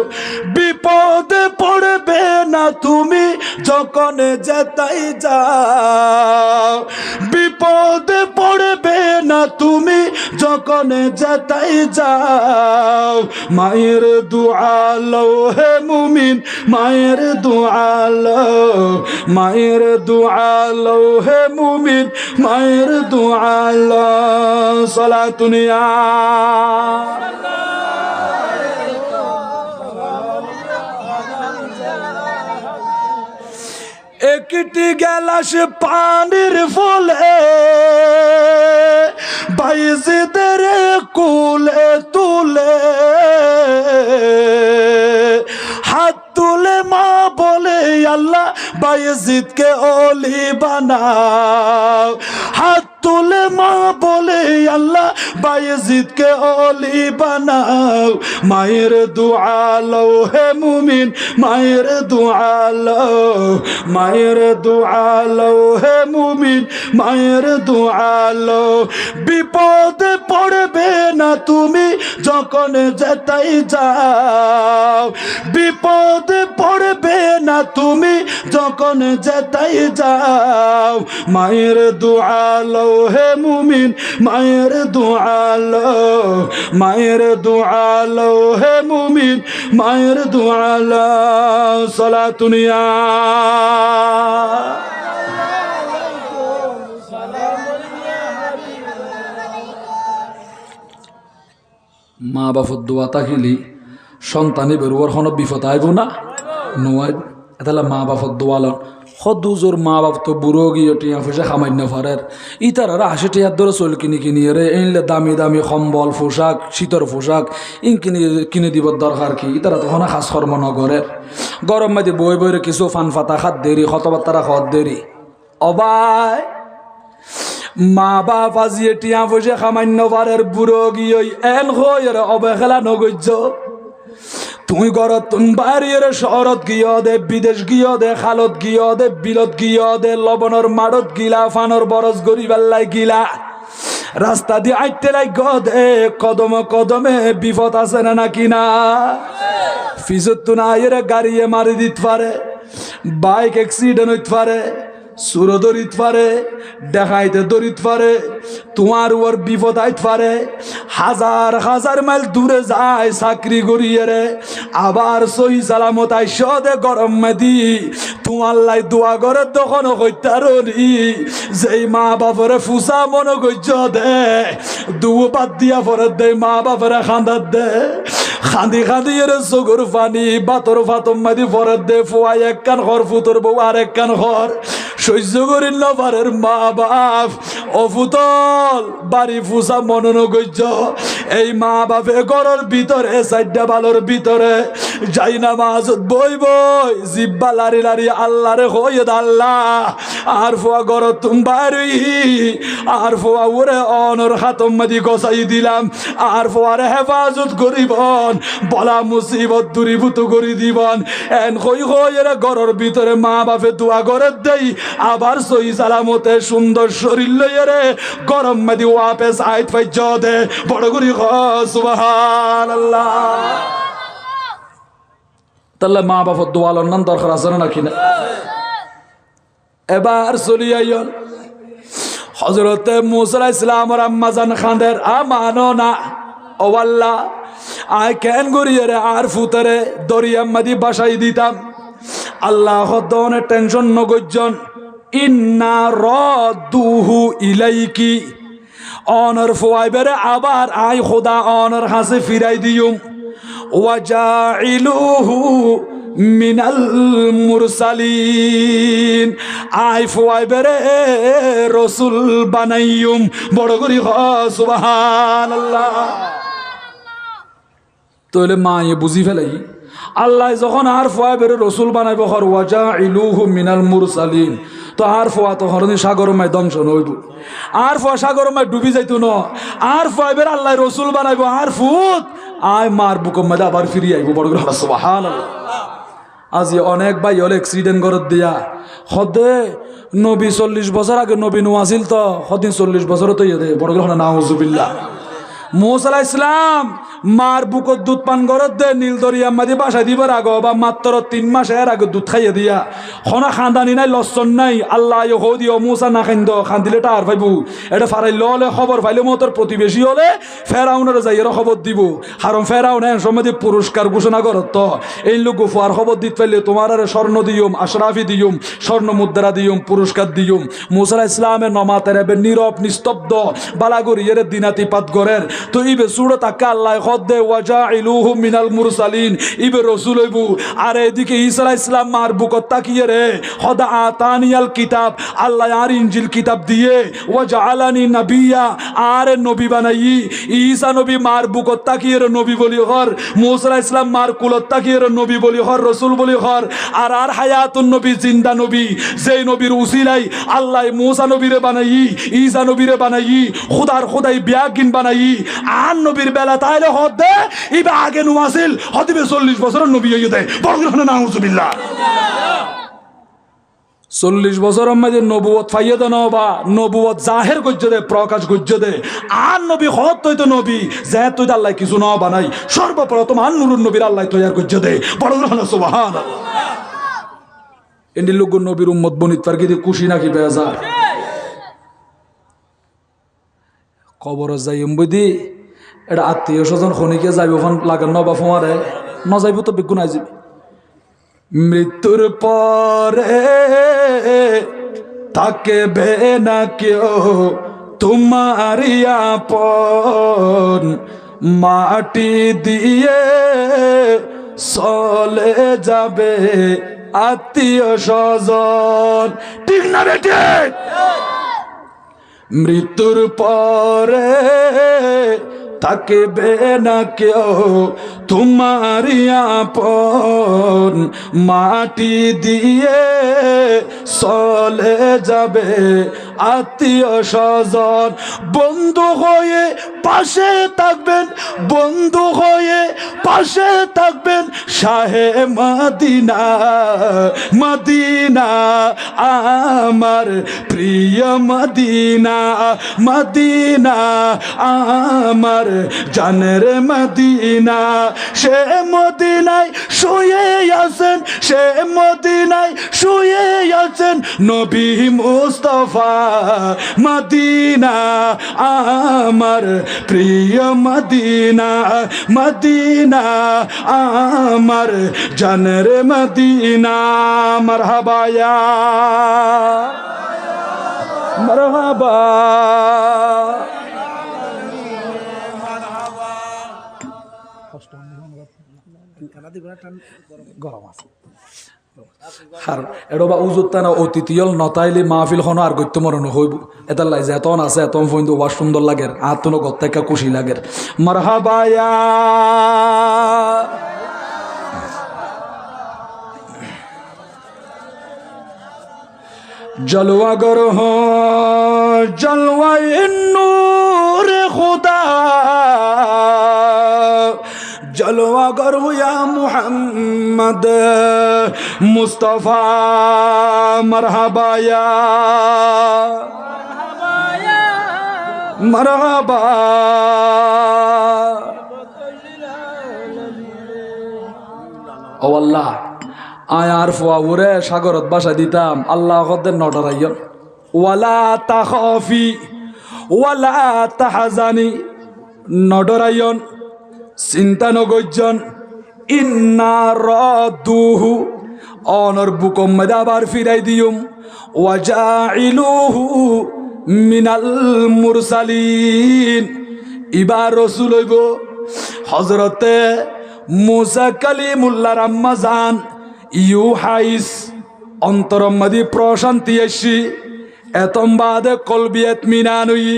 বিপদে পড়বে না তুমি যখন যেতাই যাও বিপদে পড়বে না তুমি যখন যেতাই যাও মায়ের দোয়া লও হে মুমিন মায়ের দোয়া লও মায়ের দোয়া লও হে মুমিন মায়ের দোয়া লও সালাতুন ইয়া একটি গেলাস পানির ফলে বাইজিদের কুলে তুলে হাত তুলে মা বলে আল্লাহ বাইজিদকে ওলি বানাও হাত তুলে মা বলে আল্লাহ বাইজিদকে ওলি বানাও মায়ের দোয়া লও হে মুমিন মায়ের দোয়া লও মায়ের দোয়া লও হে মুমিন মায়ের দোয়া লও বিপদে পড়বে না তুমি যখন যেতাই যাও বিপদে পড়বে না তুমি যখন যেতাই যাও মায়ের দোয়া লও হে মুমিন মায়ের দোয়া লও মায়ের দোয়া লও হে মুমিন মায়ের দোয়া লও সালাতুন ইয়া মা বাপর দোয়া থাকিলি সন্তানে বেরোবার কোনো বিপদ আইব না নয় তাহলে মা বাপর দোয়া লন সদুজোর মা বাপ তো বুড়ো গিয়ে টিয়া পয়সা সামান্য ফারের ইতার 80 টাকার ধরে চল কিনি রে এনলে দামি দামি কম্বল পোশাক শীতর পোশাক কিনে দিব দরকার কি ইতারা তখন খাস কর্ম নগরের গরম মাঝে বই বইরে কিছু ফান ফাতা খাত দেরি হতবার্তারা খত দেরি অবাই মা বাপ আজিয়ে টিয়া পয়সা সামান্য ফারের বুড়ো গিয়ে এন হয়ে অবহেলা নগর্য তুই ঘরত তুন বাড়িয়ে শহরত গিয়ে দে, বিদেশ গিয়ে দে, খালত গিয়ে দে, বিলত গিয়ে দে, লবণর মাড়ত গিলা, ফানর বরস গরিবাল্লাই গিলা, রাস্তা দিয়ে আইতে লাগ দে, কদমে কদমে বিপদ আছে না নাকি না? ফিজত তু না এর গাড়িয়ে মারি দিতে পারে, বাইক অ্যাক্সিডেন্ট হইতে পারে, সুর ধরিত পারে, দেখাইতে ধরিত পারে, তোমার ওর বিপদ আইতে পারে। হাজার হাজার মাইল দূরে যায় চাকরি করিয়ে রে, আবার সহি সালামত আইসো দে গরম মেদি তোমার লাই দোয়া করে তখন হইতারি যেই মা বাপরে ফুসা মনে গজ্য দে, দু বাদ দিয়া পরে দে মা বাপরে খান্দার দে, খান্দি খান্দি এর চকুর পানি বাতর ফাতম মাদি পরে দে, ফুয়াই এক কান ঘর, ফুতর বউ আর এক কান ঘর, সহ্য করিল না পারের মা বাপ, অফুতল বাড়ি ফুসা মনন গজ্য। এই মা বাপে ঘরের ভিতরে চারটা বালোর ভিতরে যাই না মাছত বই বই জিব্বা লারি লারি আল্লাহরে হয়ে আল্লাহ আর ফুয়া ঘর তুম বাড়ি আর ফুয়া ওরে অনর হাতম মাদি গসাই দিলাম, আর ফুয়ারে হেফাজত করিবন, বলা মুসিবত দূরীভূত করি দিবন। এন হই হইয়ের ঘরের ভিতরে মা বাপে দোয়া করে দেই, আবার সহি সালামতে সুন্দর শরীর লইরে গরম মাদি ওয়াপে সাইড ফাইজ দে, বড় করি সুবহানাল্লাহ। তাহলে মা বাপর দোয়ালর নাম দরকার আছে না নাকি না? এবার চলি আইন হযরতে মুসা আলাইহিস সালামের আম্মা জান খান্দের, আমানো না ও আল্লাহ, আই কেন গরিয়ে রে আর ফুতরে দরিয়াম মাদি বাসাই দিতাম। আল্লাহ দনে টেনশন নগজন, ইন্না রাদুহু ইলাইকি, অনর ফুয়াইবেরে আবার আই খোদা অনর হাসে ফিরাই দিউম, ওয়াজাইলুহু মিনাল মুরসালিন, আই ফুয়াইবেরে রসুল বানাইয়ুম, বড় করি সুবহানাল্লাহ। তাহলে মা এ বুঝি ফেলাই আল্লাহ যখন আর ফুয়াইবেরে রসুল বানাইব হর ওয়াজাইলুহু মিনাল মুরসালিন, তো আর ফুয়া তো হরনি সাগর মায় ধ্বংস নইব, আর ফুয়া সাগর মায় ডুবি যাইতো ন, আর ফুয়াইবের আল্লাহ রসুল বানাইব, আর ফুত আয় মার বুকম মাঝে আবার ফিরি আইব, বড় করে সুবহানাল্লাহ। আজি অনেক ভাই হলে অ্যাক্সিডেন্ট করত দিয়া সদে নবী 40 বছর আগে নবী নু আসিল, তো সদিন 40 বছর তো ইয়ে দে, বড় করে নাউজুবিল্লাহ। মুসা আলাইহিস সালাম মার বুকত দুধ পান করত দে, নীল দরিয়া মাদি বাসা দিবার আগে বা মাত্র 3 মাস এর আগে দুধ খাইয়ে দিয়া, খনা খান্দানি নাই, লসন নাই, আল্লাহ হো দিও মুসা না খাইন্দ, খান্দিলে টার পাইবু, এটা ফারাইল হলে খবর পাইলে মতর প্রতিবেশী হলে ফেরাউনের যাইয়ের খবর দিব, কারণ ফেরাউন সময় পুরস্কার ঘোষণা করত, তো এই লোক গুফার খবর দিতে পাইলে তোমার আর স্বর্ণ দিয়ম, আশরাফি দিয়ম, স্বর্ণ মুদ্রা দিয়ম, পুরস্কার দিয়ম। মুসা আলাইহিস সালামের নমাতের এবে নীরব নিস্তব্ধ বালাগরি এর দিনাতিপাত করেন, তো ইবে সুরত আকা আল্লাহ খদ্দে ওয়াজাইলুহু মিনাল মুরসালিন, ইবে রসুল হইবু। আর এদিকে ঈসা আলাইহিস সালাম মার বুকত তাকিয়ে রে খোদা আতানিয়াল কিতাব, আল্লাহ আর ইনজিল কিতাব দিয়ে ওয়াজআলানি নাবিয়্যা, আর নবী বানাই। ঈসা নবী মার বুকত তাকিয়ে রে নবী বলি হর, মুসা আলাইহিস সালাম মার কুলত তাকিয়ে রে নবী বলি হর, রসুল বলি হর। আর আর হায়াতুন নবী, জিন্দা নবী, যেই নবীর উসিলাই আল্লাহ মুসা নবীরে বানাই, ঈসা নবীরে বানাই, খুদার খুদাই বিয়াগিন বানাই। আর নবীর বেলা তাইলে হদে ইবা আগে নু আসিল, হদিবে 40 বছরের নবী হইয়ে দেয়, বড় করে নাউজুবিল্লাহ। 40 বছরের মধ্যে নবুয়ত ফাইয়ে দেন বা নবুয়ত জাহের গজ্য দে, প্রকাশ গজ্য দে। আর নবী হত তৈত নবী যে তুই আল্লাহ কিছু ন বানাই, সর্বপ্রথম আর নুরুন নবীর আল্লাহ তৈয়ার গজ্য দে, বড় করে সুবহানাল্লাহ। এন্ডি লোক নবীর উম্মত বনিত পার কি খুশি নাকি বেজার? কবর যাই বুঝি এটা আত্মীয় স্বজন খনিকে যাইব ফোন লাগান নবা ফোঁয়ারে ন যাইব তো বেগুন আই যাবি। মৃত্যুর পরে থাকবে না কেউ তোমার আপন, মাটি দিয়ে চলে যাবে আত্মীয় স্বজন, ঠিক না রে ঠিক? মৃত্যুর পরে থাকবে না কেউ তোমার আপন, মাটি দিয়ে চলে যাবে আত্মীয় স্বজন। বন্ধু হয়ে পাশে থাকবেন, বন্ধু হয়ে পাশে থাকবেন, শাহে মদিনা মদিনা আমার প্রিয় মদিনা মদিনা আমার জানের মদিনা সে মদিনায় শুয়ে আছেন সে মদিনায় শুয়ে আছেন নবী মুস্তাফা মদিনা আমার প্রিয় মদিনা মদিনা আমার জানের মদিনা মারহাবা ইয়া মারহাবা গরম আছে আর এডবা উজুত্তানা অতিথিয়ল নতাইলি মাহফিল খন আর গত্য মরণ হইব এটা লাই যে এতন আছে এতন ফইন্দু ওয়া সুন্দর লাগের আতন গত্তাকা খুশি লাগের মারহাবা ইয়া जलवा गर हो जलवा नूर खुदा जलवा गर हो या मुहम्मद मुस्तफा मरहबा या मरहबा ओ अल्लाह आयार फुआवरे सागरत बासा दिताम आल्लाह खद्देर नडराइयन वाला ताखाफी वाला ताहजानी नडराइयन चिंता नगज्जन इन्ना रादुहु अनर बुकम मदे आबार फिराई दियुम वाजाइलुहु मिनाल मुरसालिन इबार रसूल हइबो हजरते मूसा कलीमुल्लाहर आम्मा जान ইউহাইস অন্তরম মধ্যে প্রশান্তি আসি এতম বাদে কলবি ইতমিনান হই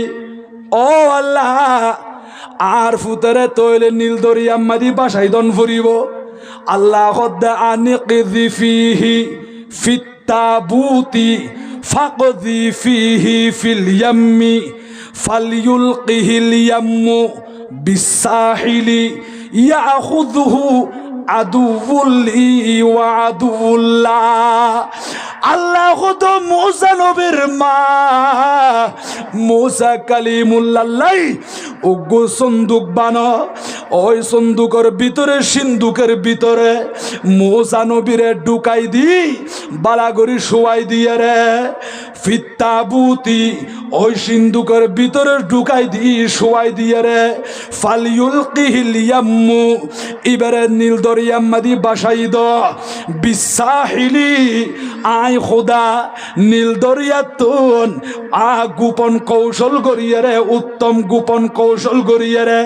ও আল্লাহ আর ফুতরে তৈলে নীল দরিয়াম মধ্যে বাসাই দন ফুরিব আল্লাহ খদ্দা আনিকযি ফিহি ফিত তাবুতি ফাকযি ফিহি ফিল ইয়াম্মি ফালইউলকিহিল ইয়াম্মু বিসাহিলি ইয়াখুযুহু আদুউল্লি ওয়া আদুউল্লাহ আল্লাহ তো মুসা নবীর মা মুসা কালিমুল্লাহ ওগো সন্দুক বানো ওই সন্দুকের ভিতরে সিন্দুকের ভিতরে মুসা নবীরে ঢুকাই দি বালাগরি শোয়াই দিয়ে রে ফিত্তাবুতি ওই সিন্দুকের ভিতরে ঢুকাই দি শোয়াই দিয়ে রে ফালিউলকিহিল ইয়াম্মু এবারে নীল দরিয়াম মাদি বাসাই দ বিসাহিলি আই খোদা নীল দরিয়াতুন গোপন কৌশল করিয়ে রে উত্তম গোপন কৌশল করিয়ে রে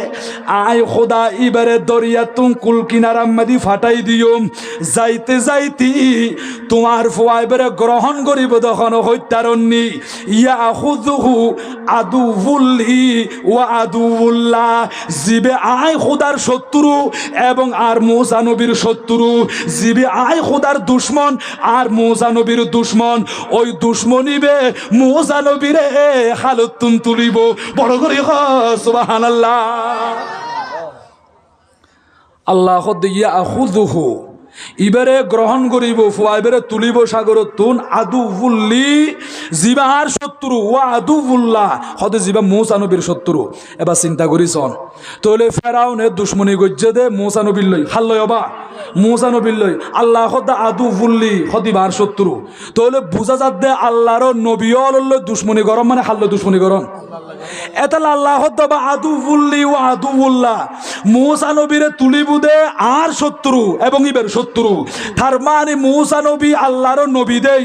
আই খোদা এবারে দরিয়াতুন কুল কিনারাম মাদি ফাটাই দিও যাইতে যাইতি তোমার ফুয়াইবারে গ্রহণ করিব তখন হত্যারণ্যি ইয়াখুযুহু আদুউল্লি ওয়া আদুউল্লাহ জিবে আই খোদার শত্রু এবং আর মুসা নবীর শত্রু জিবে আই খোদার দুশমন আর মুসা নবীর দুশমন ওই দুশমনিবে মুসা নবীরে হালতুন তুলিব বড় করে সুবহানাল্লাহ আল্লাহ দিয়া আখুযুহু ইবারে গ্রহণ করিব ফুয়াইবারে তুলিব সাগরত তুন আদুউল্লি জিবার শত্রু ওয়া আদুউল্লাহ হদে জিবা মুসা নবীর শত্রু এবার চিন্তা করিছন তোলে ফেরাউনে দুশমনি গজ্জে দে মুসা নবীর লই হাল্লয় অবা মুসা নবীর লই আল্লাহ হদা আদুউল্লি হদিবার শত্রু তোলে বুঝা যাত দে আল্লাহর নবীও লই দুশমনি গরম মানে হাল্ল দুশমনি গরম এতাল আল্লাহ হদা আদুউল্লি ওয়া আদুউল্লাহ মুসা নবীরে তুলিব দে আর শত্রু এবং ইবের শত্রু তার মানে মুসা নবী আল্লাহর নবী দেই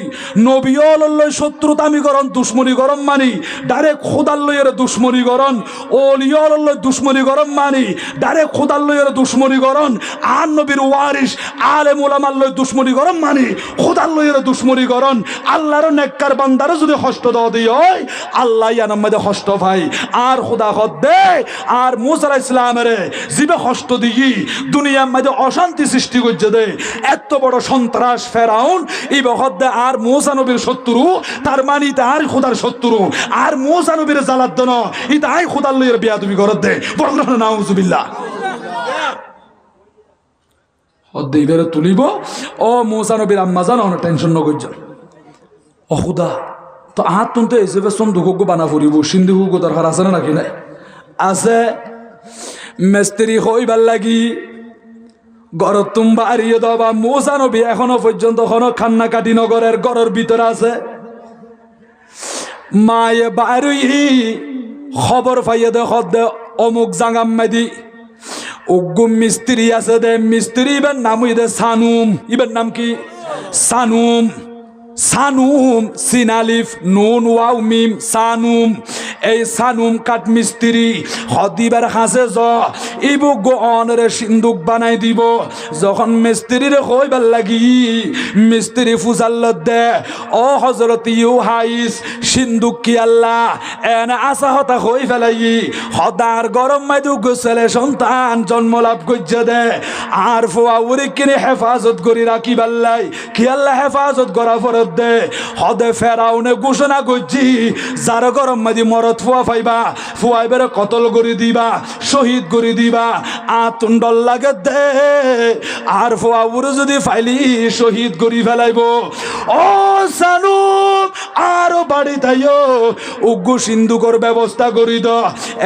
নবীও লই শত্রুতামি করন দুশমনি গরম মানি ডাইরেক্ট খোদার লইয়ের দুশমনি করন ওলিও লই দুশমনি গরম মানি ডাইরেক্ট খোদার লইয়ের দুশমনি করন আর নবীর ওয়ারিস আলেম উলামার লই দুশমনি গরম মানি খোদার লইয়ের দুশমনি করন আল্লাহর নেককার বান্দারে যদি কষ্ট দাও দিই হয় আল্লাহ ইয়ানার মধ্যে কষ্ট ভাই আর খোদা খদ দে আর মুসা আলাইহিস সালামের জিবে কষ্ট দিই দুনিয়ার মধ্যে অশান্তি সৃষ্টি করছে দে এত বড় সন্ত্রাস ফেরাউন এই বহদ্দে আর মুসা নবীর শত্রু তার মানে তার খোদার শত্রু আর মুসা নবীর জালাত দন ইতা আই খোদার লইয়ের বিয়া তুমি করত দে বড় নাউজুবিল্লাহ অদ্দইবেরে তুলিব ও মূসা নবীর আম্মা জান অনেক টেনশন নগর ও খুদা তো আহাত তুনতে হিসেবে সম দুঃখ বানা ফুরিব সিন্ধু হুক দরকার আছে না নাকি নাই আছে মিস্ত্রি হইবার লাগি গরত তুমবা আরিয়ে দবা মূসা নবী এখনো পর্যন্ত কোনো খান্না কাটি নগরের গড়ের ভিতরে আছে মায়ে বারুই খবর পাইয়ে দে হদ দে অমুক জাঙ্গাম মেদি উগুম মিস্ত্রি আছে দে মিস্ত্রি ইবের নাম দে সানুম ইবের নাম কি সানুম সানুম সিনালিফ নুন ওয়াও মিম সানুম এই সানুম কাঠ মিস্ত্রি হদিবার হাসে য ইবু গো অনরে সিন্দুক বানাই দিব যখন মিস্ত্রির হইবার লাগি মিস্ত্রি ফুসাল্ল দে ও হযরত ইউহাইস সিন্দুক কি আল্লাহ এনে আসা হতা হই ফেলাই হদার গরম মাইদু গোসলে সন্তান জন্ম লাভ করছে দে আর ফুয়া উরি কিনে হেফাজত করি রাখি বাল্লাই কি আল্লাহ হেফাজত করা ফরত দে হদে ফেরাউনে ঘোষণা করছি যার গরম মাদি মরত ফুয়া ফাইবা ফুয়াইবের কতল করে দিবা শহীদ করে দিবা আতুন্ডল লাগে দে আর ফুয়া উরে যদি ফাইলি শহীদ করি ফেলাইব ও সানু আরো বাড়ি তাইও উগ্র সিন্ধুকর ব্যবস্থা করি দ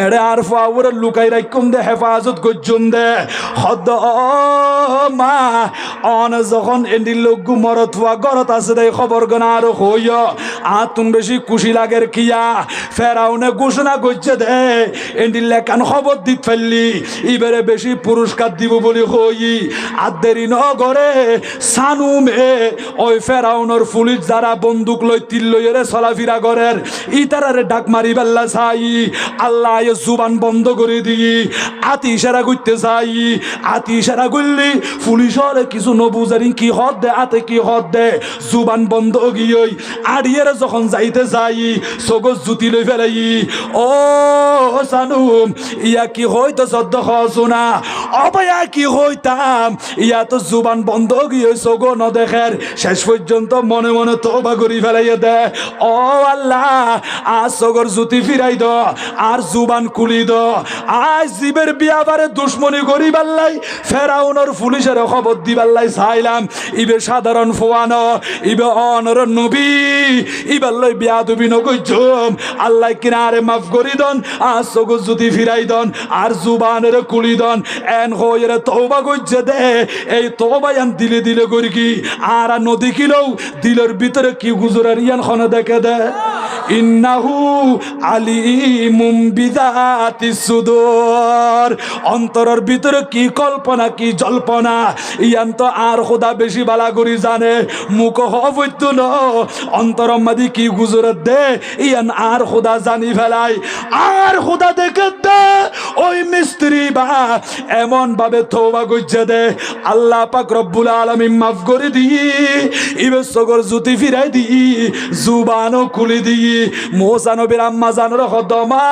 এড়ে আর ফুয়া উরে লুকাই রাখুম দে হেফাজত করছুম দে হদ মা অন যখন এন্ডির লোক মরত ফুয়া গরত আছে দে খবর গনা আরো হইয় আতুন বেশি খুশি লাগের কিয়া ফেরাউনে ঘোষণা করছে দে এন্ডির লেখান খবর দিত ফেললি এবারে বেশি পুরস্কার দিব বলি হই আর দেরি ন করে সানুমে ওই ফেরাউনের পুলিশ যারা বন্দুক লই তিল লইরে চলাফিরা করের ইতারারে ডাক মারি বেল্লা চাই আল্লাহ জুবান বন্ধ করে দিই আতি ইশারা করতে চাই আতি ইশারা করলি পুলিশের কিছু নবুজারি কি হদ দে আতে কি হদ দে জুবান বন্ধ গিয়ে আড়িয়ে যখন যাইতে চাই সগজ জুতি লই ফেলাই ও সানুম ইয়া কি হইতো সদ্য খসুনা অবয়া কি হইতাম ইয়া তো জুবান বন্ধ গিয়ে সগো ন দেখের শেষ পর্যন্ত মনে মনে তওবা করি ফেলাইয়া দে ও আল্লাহ আজ সগর জুতি ফিরাই দ আর জুবান খুলি দ আজ জীবের বিয়াবারে দুশ্মনী করি বাল্লাই ফেরাউনের পুলিশের খবর দিবাল্লাই চাইলাম ইবে সাধারণ ফোয়ানো ইবে অনর নবী ইবার লই বিয়া দুবি নগজম আল্লাহ কিনারে মাফ করি দন আর সগর জুতি ফিরাই দন আর জুবানের খুলি দন এন হইরে তওবা করছে দে এই তওবায়ান দিলে দিলে করি কি আর নদী কিলো দিলের ভিতরে কি গুজরার ইয়ান খনে দেখে দে ইন্নাহু আলিমুম বিযাতিস সুদূর অন্তরের ভিতরে কি কল্পনা কি জল্পনা ইয়ান তো আর খোদা বেশি বালা করি জানে মুখ হইতো ন অন্তর মাদি কি গুজরাত দে ইয়ান আর খোদা জানি ফেলাই আর খোদা দেখে দে ওই মিস্ত্রি বা এমন ভাবে তওবা করছে দে আল্লাহ পাক রব্বুল আলামিন মাফ করে দি ইবে সগর জুতি ফিরাই দি জুবানও খুলি দি মূসা নবীর আম্মা জানর হদমা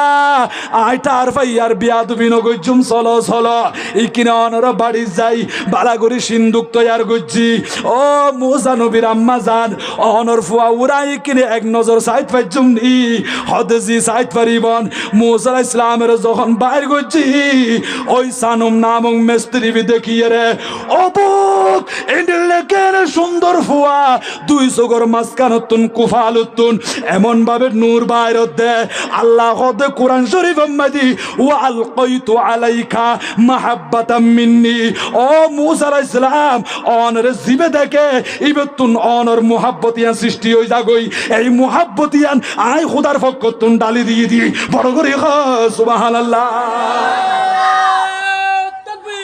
আইতার ফাইয়ার বিয়া দুবি নগজুম চলো চলো ইকিনে অনর বাড়ি যাই বালাগুড়ি সিন্দুক তৈয়ার করছি ও মূসা নবীর আম্মা জান অনর ফুয়া উড়াই কিনে এক নজর সাইড পাইছুম নি হদেজি সাইড পারিবন মূসা ইসলামের যখন বাইর করছি ওই সানুম নামক মিস্ত্রি বি দেখিয়ে রে অবুক এন্ডেলে কেনে সুন্দর ফুয়া দুই সগর মাসকানতুন কুফালুতুন এমন ভাবে নূর বাইরত দে আল্লাহ হদে কোরআন শরীফ মাদি ওয়া আলকাইতু আলাইকা মাহাব্বাতাম মিন্নি ও মূসা আলাইহিস সালাম অনর জিবে দেখে ইবেতুন অনর মুহাব্বতিয়ান সৃষ্টি হই যাগই এই মুহাব্বতিয়ান আই খোদার ফকতুন ডালি দিয়ে দি বড় করে সুবহানাল্লাহ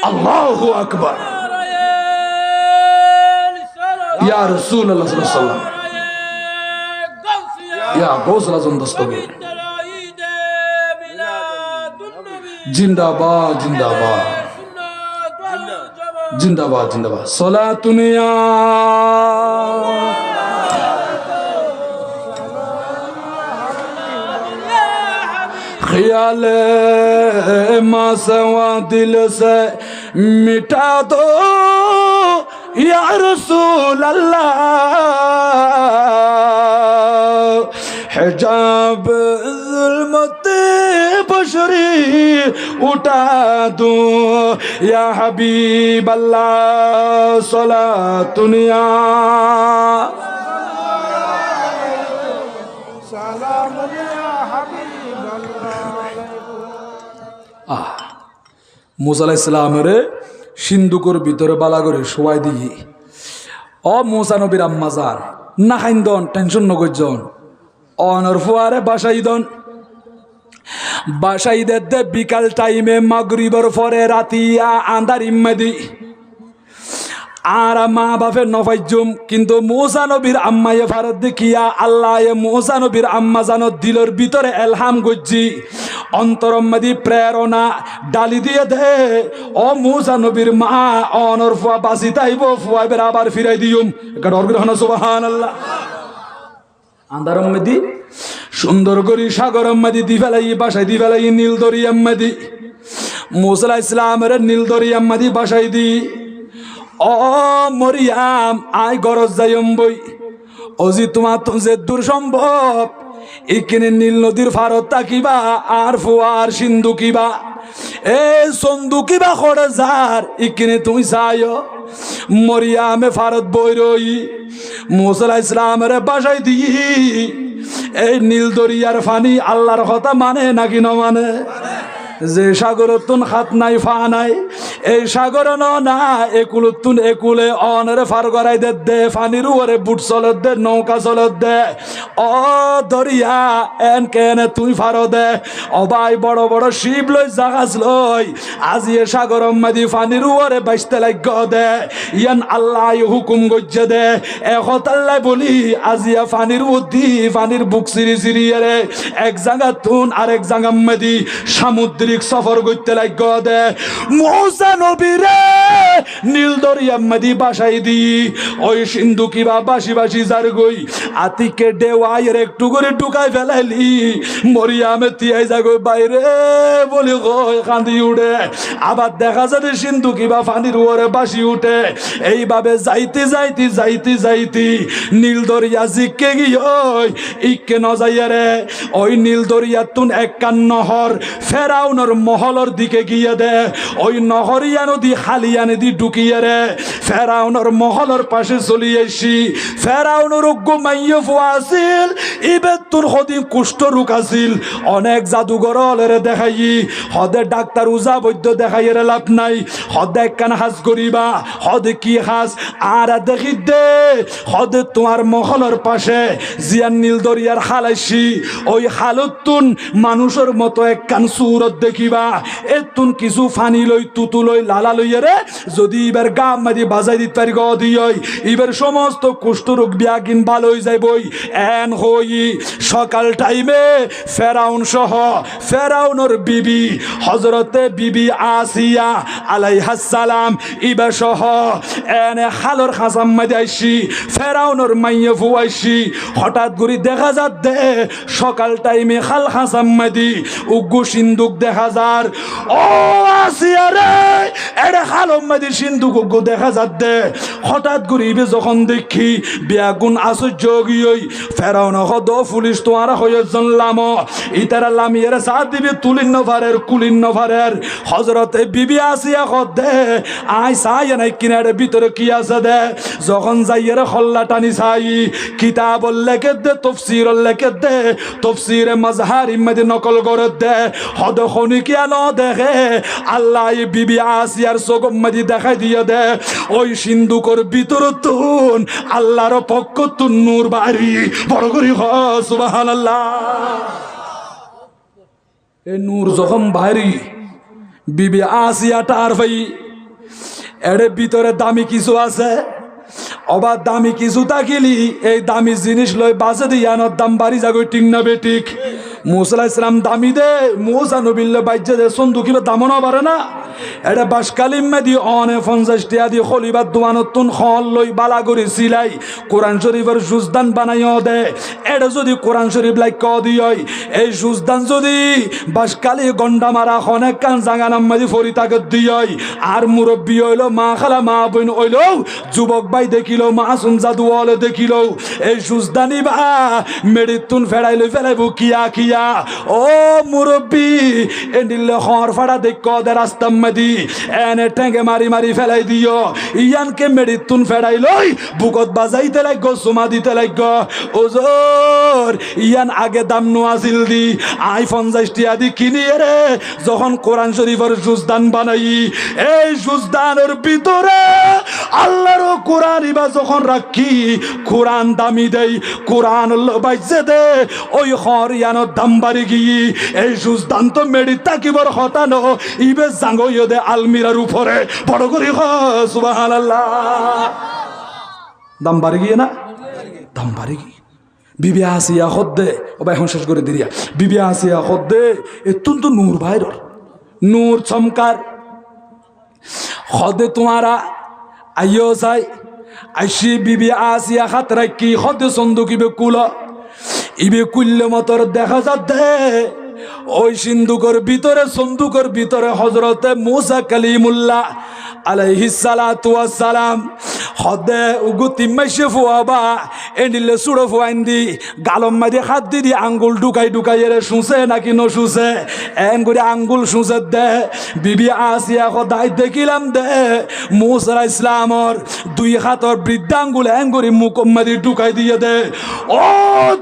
আল্লাহু আকবার ইয়া রাসূলুল্লাহ সাল্লাল্লাহু আলাইহি ওয়াসাল্লাম ইয়া গোসল আজম দস্তগীর জিন্দাবাদ জিন্দাবাদ জিন্দাবাদ জিন্দাবাদ সালাতুন ইয়া ख्याल मासवा दिल से मिटा दो या रसूल अल्लाह हिजाब जुल्मत बशरी उठा दूं या हबीब अल्लाह सलातुनिया मूसा अलैहिस सालामेर सिंदुकर भितरे बाला करे शोवाई दिए ओ मूसा नबीर आम्मा जान ना खाइंदन टेंशन नगरजन অনর ফুয়ারে বাসাই দে বিকাল টাইমে মাগরিবের পরে রাতিয়া আন্ধার ইম্মাদি আর মা বাপে নফাইজুম কিন্তু মুসা নবীর আম্মায়ে ফারত দেখিয়া আল্লাহ মুসা নবীর আম্মা জানো দিলর ভিতরে এলহাম গজ্জি অন্তরম্মাদি প্রেরণা ডালি দিয়ে দে ও মুসা নবীর মা অনর ফুয়া বাসি তাইব ফুয়া বের আবার ফিরাই দিউম একটা অর্গ্রহণ সুবহানাল্লাহ আন্ধারম্মাদি সুন্দর করি সাগরম্মাদি দি ফেলাই বাসাই দি ফেলাই নীল দরিয়াম্মাদি মুসা আলাইহিস সালামের নীল দরিয়াম্মাদি বাসাই দি ও মরিয়াম আই গরজ যাইম বই অজি তোমার তো যে দূর সম্ভব এখানে নীল নদীর ফারত তাকিবা আর ফুয়ার সিন্ধু কিবা এ সন্ধু কিবা খড়ে যার এখানে তুমি চাইও মরিয়ামে ফারত বই রই মুসা আলাইহিস সালামের বাসায় দি এই নীল দরিয়ার ফানি আল্লাহর কথা মানে নাকি না মানে যে সাগরতুন হাত নাই ফা নাই এই সাগর না একুলতুন একুলে অনরে ফার গড়াই দে ফানির উপরে বুট চলত দে নৌকা চলত দে ও দরিয়া এন কেন তুই ফার দে অবাই বড় বড় শিব লই জাহাজ লই আজি এ সাগর মাদি ফানির উপরে বাইসতে লাগ দে ইয়ান আল্লাহ হুকুম গজ্জে দে এখন আল্লাহ বলি আজি ফানির উদ্দি ফানির বুক সিরি সিরিয়ারে এক জায়গা তুন আরেক জায়গা মাদি সমুদ্র সফর করতে লাগ দে মুসা নবীরে নীল দরিয়া মাদি বাসাই দি ওই সিন্ধু কিবা বাসি বাসি যার গই আতিকে দেওয়াইয়ের একটু করে ঢুকাই ফেলাইলি মরিয়ামে তিয়াই যাগো বাইরে বলি গই কান্দি উঠে আবার দেখা যাবে সিন্ধু কিবা ফানির ওরে বাসি উঠে এইভাবে যাইতে যাইতে যাইতে যাইতে নীল দরিয়া জিকে গিয়ে ইকে ন যাইয়া রে ওই নীল দরিয়া তুন এক কান নহর ফেরাউন মহলর দিকে গিয়ে দে ওই নহরিয়া নদী হালিয়া নদী ঢুকিয়ে রে ফেরাউনের মহলর পাশে চলি আসি ফেরাউনের ঘুমাইয়ে ফুয়াছিল ইবের তোর হদিন কুষ্ঠ রোগ আছিল অনেক জাদুঘর হলে দেখাই হদে ডাক্তার উজা বৈদ্য দেখাই রে লাভ নাই হদে একখান হাজ করিবা হদে কি হাজ আর দেখি দে হদে তোমার মহলর পাশে জিয়ান নীল দরিয়ার হালাইছি ওই হালতুন মানুষের মতো একখান সুরত দেখিবা এতুন কিছু ফানি লই তুতু লই লালা লইয়ে রে যদি এবার গাম মাদি বাজাই দিতে পারি গদিই এবার সমস্ত কুষ্ঠ রোগ বিয়াগিন ভালো হয়ে যায় বই এন হই সকাল টাইমে ফেরাউন সহ ফেরাউনের বিবি হজরতে বিবি আসিয়া আলাইহাস সালাম ইবা সহ এনে হালর খাসাম মাদি আইসি ফেরাউনের মাইয়ে ফুয়াইসি হঠাৎ করে দেখা যাত দে সকাল টাইমে খাল খাসাম মাদি উগ্গু সিন্ধুক দেখা যার ও আসিয়া রে এরে খালম মাদি সিন্ধুক উগ্গু দেখা যাত দে হঠাৎ করে ইবে যখন দেখি বিয়াগুন আশ্চর্য গিয়ে ফেরাউন হদ পুলিশ তোমার হয়ে জানলাম ইতারা লামিয়ের সাথ দিবি তুলিন নভারের কুলিন নভারের হজরতে বিবি আসিয়া হদ দে আই চাই নাই কিনারে ভিতরে কি আছে দে যখন যাইয়ের হল্লা টানি চাই কিতাব লেখে দে তফসির লেখে দে তফসিরে মাজহার ইমাদি নকল করে দে হদ খনি কিয়া ন দেখে আল্লাহ বিবি আসিয়ার চোখ মাদি দেখাই দিয়ে দে ওই সিন্ধুকর ভিতর তুন আল্লাহর পক্ষ তুন নূর বাড়ি বড় করি হ সুবহানাল্লাহ এ নূর যখন বাড়ি বিবি আসিয়া টার ভাই এর ভিতরে দামি কিছু আছে অবাধ দামি কিছু থাকিলি এই দামি জিনিস লই বাজে দিয়ানোর দাম বাড়ি যাগো ঠিক না বেঠিক মুসা আলাইহিস সালাম দামি দে মুসা নবিল্লে বাইজে দে সন্দু কিবা দামও না পারে না এটা বাসকালিম মেদি অনে 50 টাকা দি খলিবার দোয়ানতুন খল লই বালা করে সিলাই কোরআন শরীফের সুজদান বানাইও দে এটা যদি কোরআন শরীফ লাইক ক দিই এই সুজদান যদি বাসকালি গন্ডা মারা অনেক কান জাঙ্গানাম মেদি ফরি তাকে দিই আর মুরব্বি হইলো মা খালা মা বোন হইলো যুবক ভাই দেখিল মাসুম জাদু ওয়ালে দেখিল এই সুজদানি বা মেডিতুন ফেরাই লই ফেলাইবো কিয়া কিয়া দিয়া ও মুরব্বী এন্ডিলে খর ফাড়া দেখ দে রাস্তা মাদি এনে ঠেঙ্গে মারি মারি ফেলাই দিও ইয়ানকে মেডিতুন ফেড়াই লই বুকত বাজাইতে লাগো সুমা দিতে লাগো ওজোর ইয়ান আগে দাম নোয়াছিল দি আই 50 টিয়া দি কিনিয়ে রে যখন কোরআন শরীফের জুজদান বানাই এই জুজদানের ভিতরে আল্লাহর কোরআন ইবা যখন রাখি কোরআন দামি দেই কোরআন বাইজে দে ওই খর ইয়ানোর দাম বাড়ি গিয়ে এই জুজদান তো মেডি তাকিবর হতানো ইবে জাঙ্গইয়ে দে আলমিরার উপরে বড় করে সুবহানাল্লাহ দাম বাড়ি গিয়ে না দাম বাড়ি গিয়ে বিবি আসিয়া খদ্দে ও ভাই এখন শেষ করে দিরিয়া বিবি আসিয়া খদ্দে এতুন তো নূর ভাইর নূর চমকার খদে তোমারা আইও যাই আইসি বিবি আসিয়া খাত রাখি খদে সন্দুক ইবে কুল ইবে কুল্লে মতর দেখা যাচ্ছে ওই সিন্ধুকের ভিতরে সন্দুকের ভিতরে হজরতে মুসা কালিমুল্লাহ আলাইহিস সালাতু ওয়াস সালাম হদে উগুতি মাইশে ফুয়াবা এন্ডিলে সুড়ো ফুয়াইন্দি গালম মাদি হাত দি আঙ্গুল ঢুকাই ঢুকাই এরে শুছে নাকি ন শুছে এন করে আঙ্গুল শুছে দে বিবি আসিয়া খদাই দেখিলাম দে মুসা ইসলামর দুই হাতর বৃদ্ধাঙ্গুল এন করে মুখ মাদি ঢুকাই দিয়ে দে ও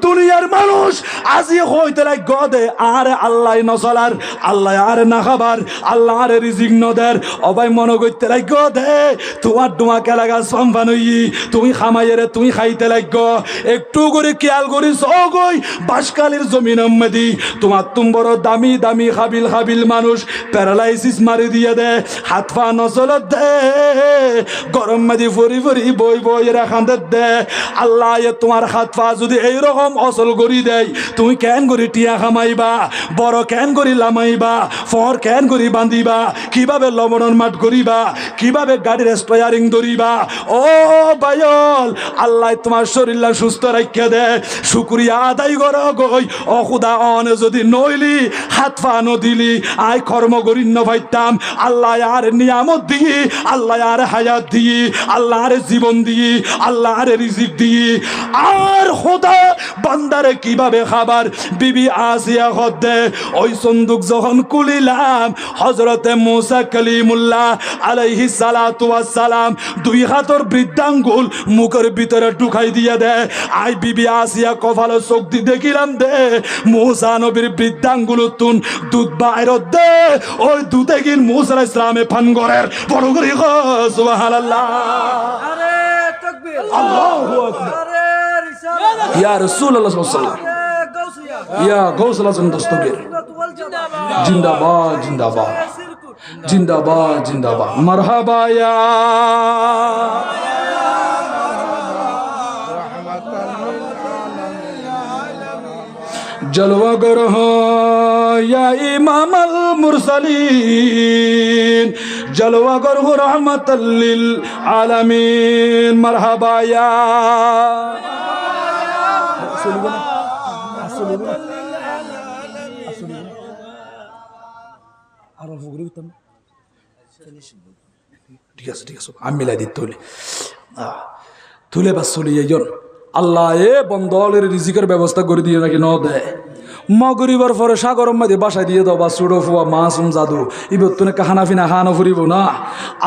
দুনিয়ার মানুষ আজি হইতে লাগ গদে আরে আল্লাহ নসলার আল্লাহ আরে না খাবার আল্লাহ আরে রিজিক নদের অবাই মনে করতে লাগ গদে তোমার ডুমা কেলাগা সম্পানই তুমি খামাইরে তুমি খাইতে লাগ একটু করে খেয়াল করিস অগই বাসকালের জমিন মেদি তোমার তুম বড় দামি দামি হাবিল হাবিল মানুষ প্যারালাইসিস মারি দিয়ে দে হাত পা নচলত দে গরম মেদি ফরি ফরি বই বই খান্দে দে আল্লাহ তোমার হাত পা যদি এইরকম অচল করি দেয় তুমি কেন করি টিয়া খামাইবা বড় কেন করি লামাইবা ফর কেন করি বান্ধিবা কিভাবে লবণন মাঠ করিবা কিভাবে গাড়ির স্টায়ারিং ধরিবা ও বায়ল আল্লাহ তোমার শরীরটা সুস্থ রাখিয়া দে শুকরিয়া আদায় কর গই ও খুদা অন যদি নইলি হাত পা নদিলি আই কর্ম করি নভাইতাম আল্লাহ আর নিয়ামত দিই আল্লাহ আর হায়াত দিই আল্লাহ আর জীবন দিই আল্লাহ আর রিজিক দিই আর খোদা বান্দারে কিভাবে খাবার বিবি আসিয়া হদে ওই সন্দুক যখন কুলিলাম হযরতে মুসা কালিমুল্লাহ আলাইহিস সালাতু ওয়াস সালাম দুই হাতর বৃদ্ধাঙ্গুল মুখের ভিতরে ঢুকাই দিয়ে দে আই বিবি আসিয়া কপালে চোখ দি দেখিলাম দে মুসা নবীর বৃদ্ধাঙ্গুল তুন দুধ বাইর দে ওই দুধে গিন মুসা ইসলামে ফান করের বড় করে সুবহানাল্লাহ আরে তাকবীর আল্লাহু আকবার আরে রিসালাত ইয়া রাসূলুল্লাহ সাল্লাল্লাহু আলাইহি ওয়াসাল্লাম ইয়া গৌসুল আজম দস্তগীর জিন্দাবাদ জিন্দাবাদ জিন্দাবাদ জিন্দাবাদ মারহাবা ইয়া জলওয়া গরহ ইয়া ইমামাল মুরসালিন জলওয়া গরহ রাহমাতাল লিল আলামিন মারহাবা ইয়া ঠিক আছে ঠিক আছে আমি মিলাই দিই তুলে বাস চলি এইজন আল্লাহ বন্ধলের রিজিকের ব্যবস্থা করে দিয়ে নাকি ন দেয় মগরিবার পরে সাগরম মাঝে বাসায় দিয়ে দাও বা সুড়ো ফুয়া মাসুম জাদু এবার তুমি কাহানা ফিনা খানো ফুরিব না